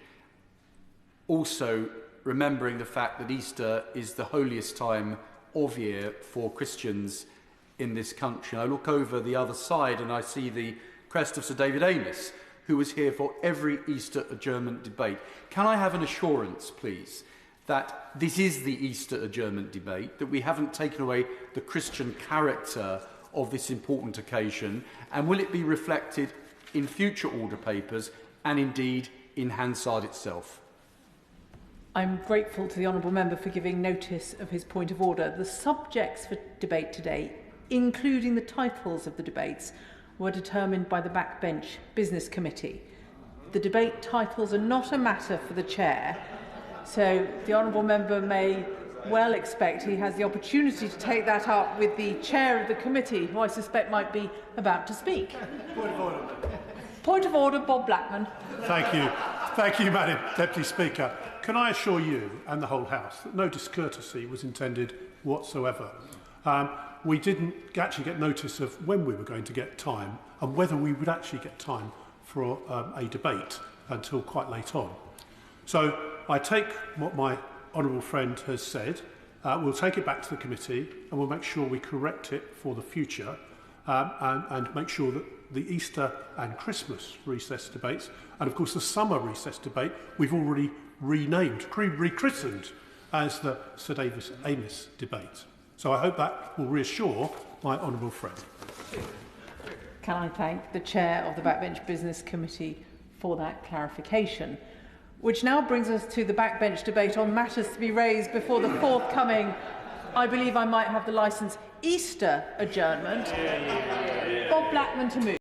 Also, remembering the fact that Easter is the holiest time of year for Christians in this country. I look over the other side and I see the crest of Sir David Amess, who was here for every Easter adjournment debate. Can I have an assurance, please, that this is the Easter adjournment debate, that we haven't taken away the Christian character of this important occasion, and will it be reflected in future order papers and indeed in Hansard itself? I'm grateful to the honourable member for giving notice of his point of order. The subjects for debate today, including the titles of the debates, were determined by the Backbench Business Committee. The debate titles are not a matter for the chair, so the honourable member may well expect he has the opportunity to take that up with the chair of the committee, who I suspect might be about to speak. Point of order. Point of order, Bob Blackman. Thank you. Thank you, Madam Deputy Speaker. Can I assure you and the whole House that no discourtesy was intended whatsoever? We didn't actually get notice of when we were going to get time and whether we would actually get time for a debate until quite late on. So I take what my honourable friend has said, we'll take it back to the committee and we'll make sure we correct it for the future and make sure that the Easter and Christmas recess debates, and of course the summer recess debate, we've already renamed, rechristened as the Sir Davis Amis debate. So I hope that will reassure my honourable friend. Can I thank the chair of the Backbench Business Committee for that clarification? Which now brings us to the backbench debate on matters to be raised before the forthcoming, I believe I might have the licence, Easter adjournment. Bob Blackman to move.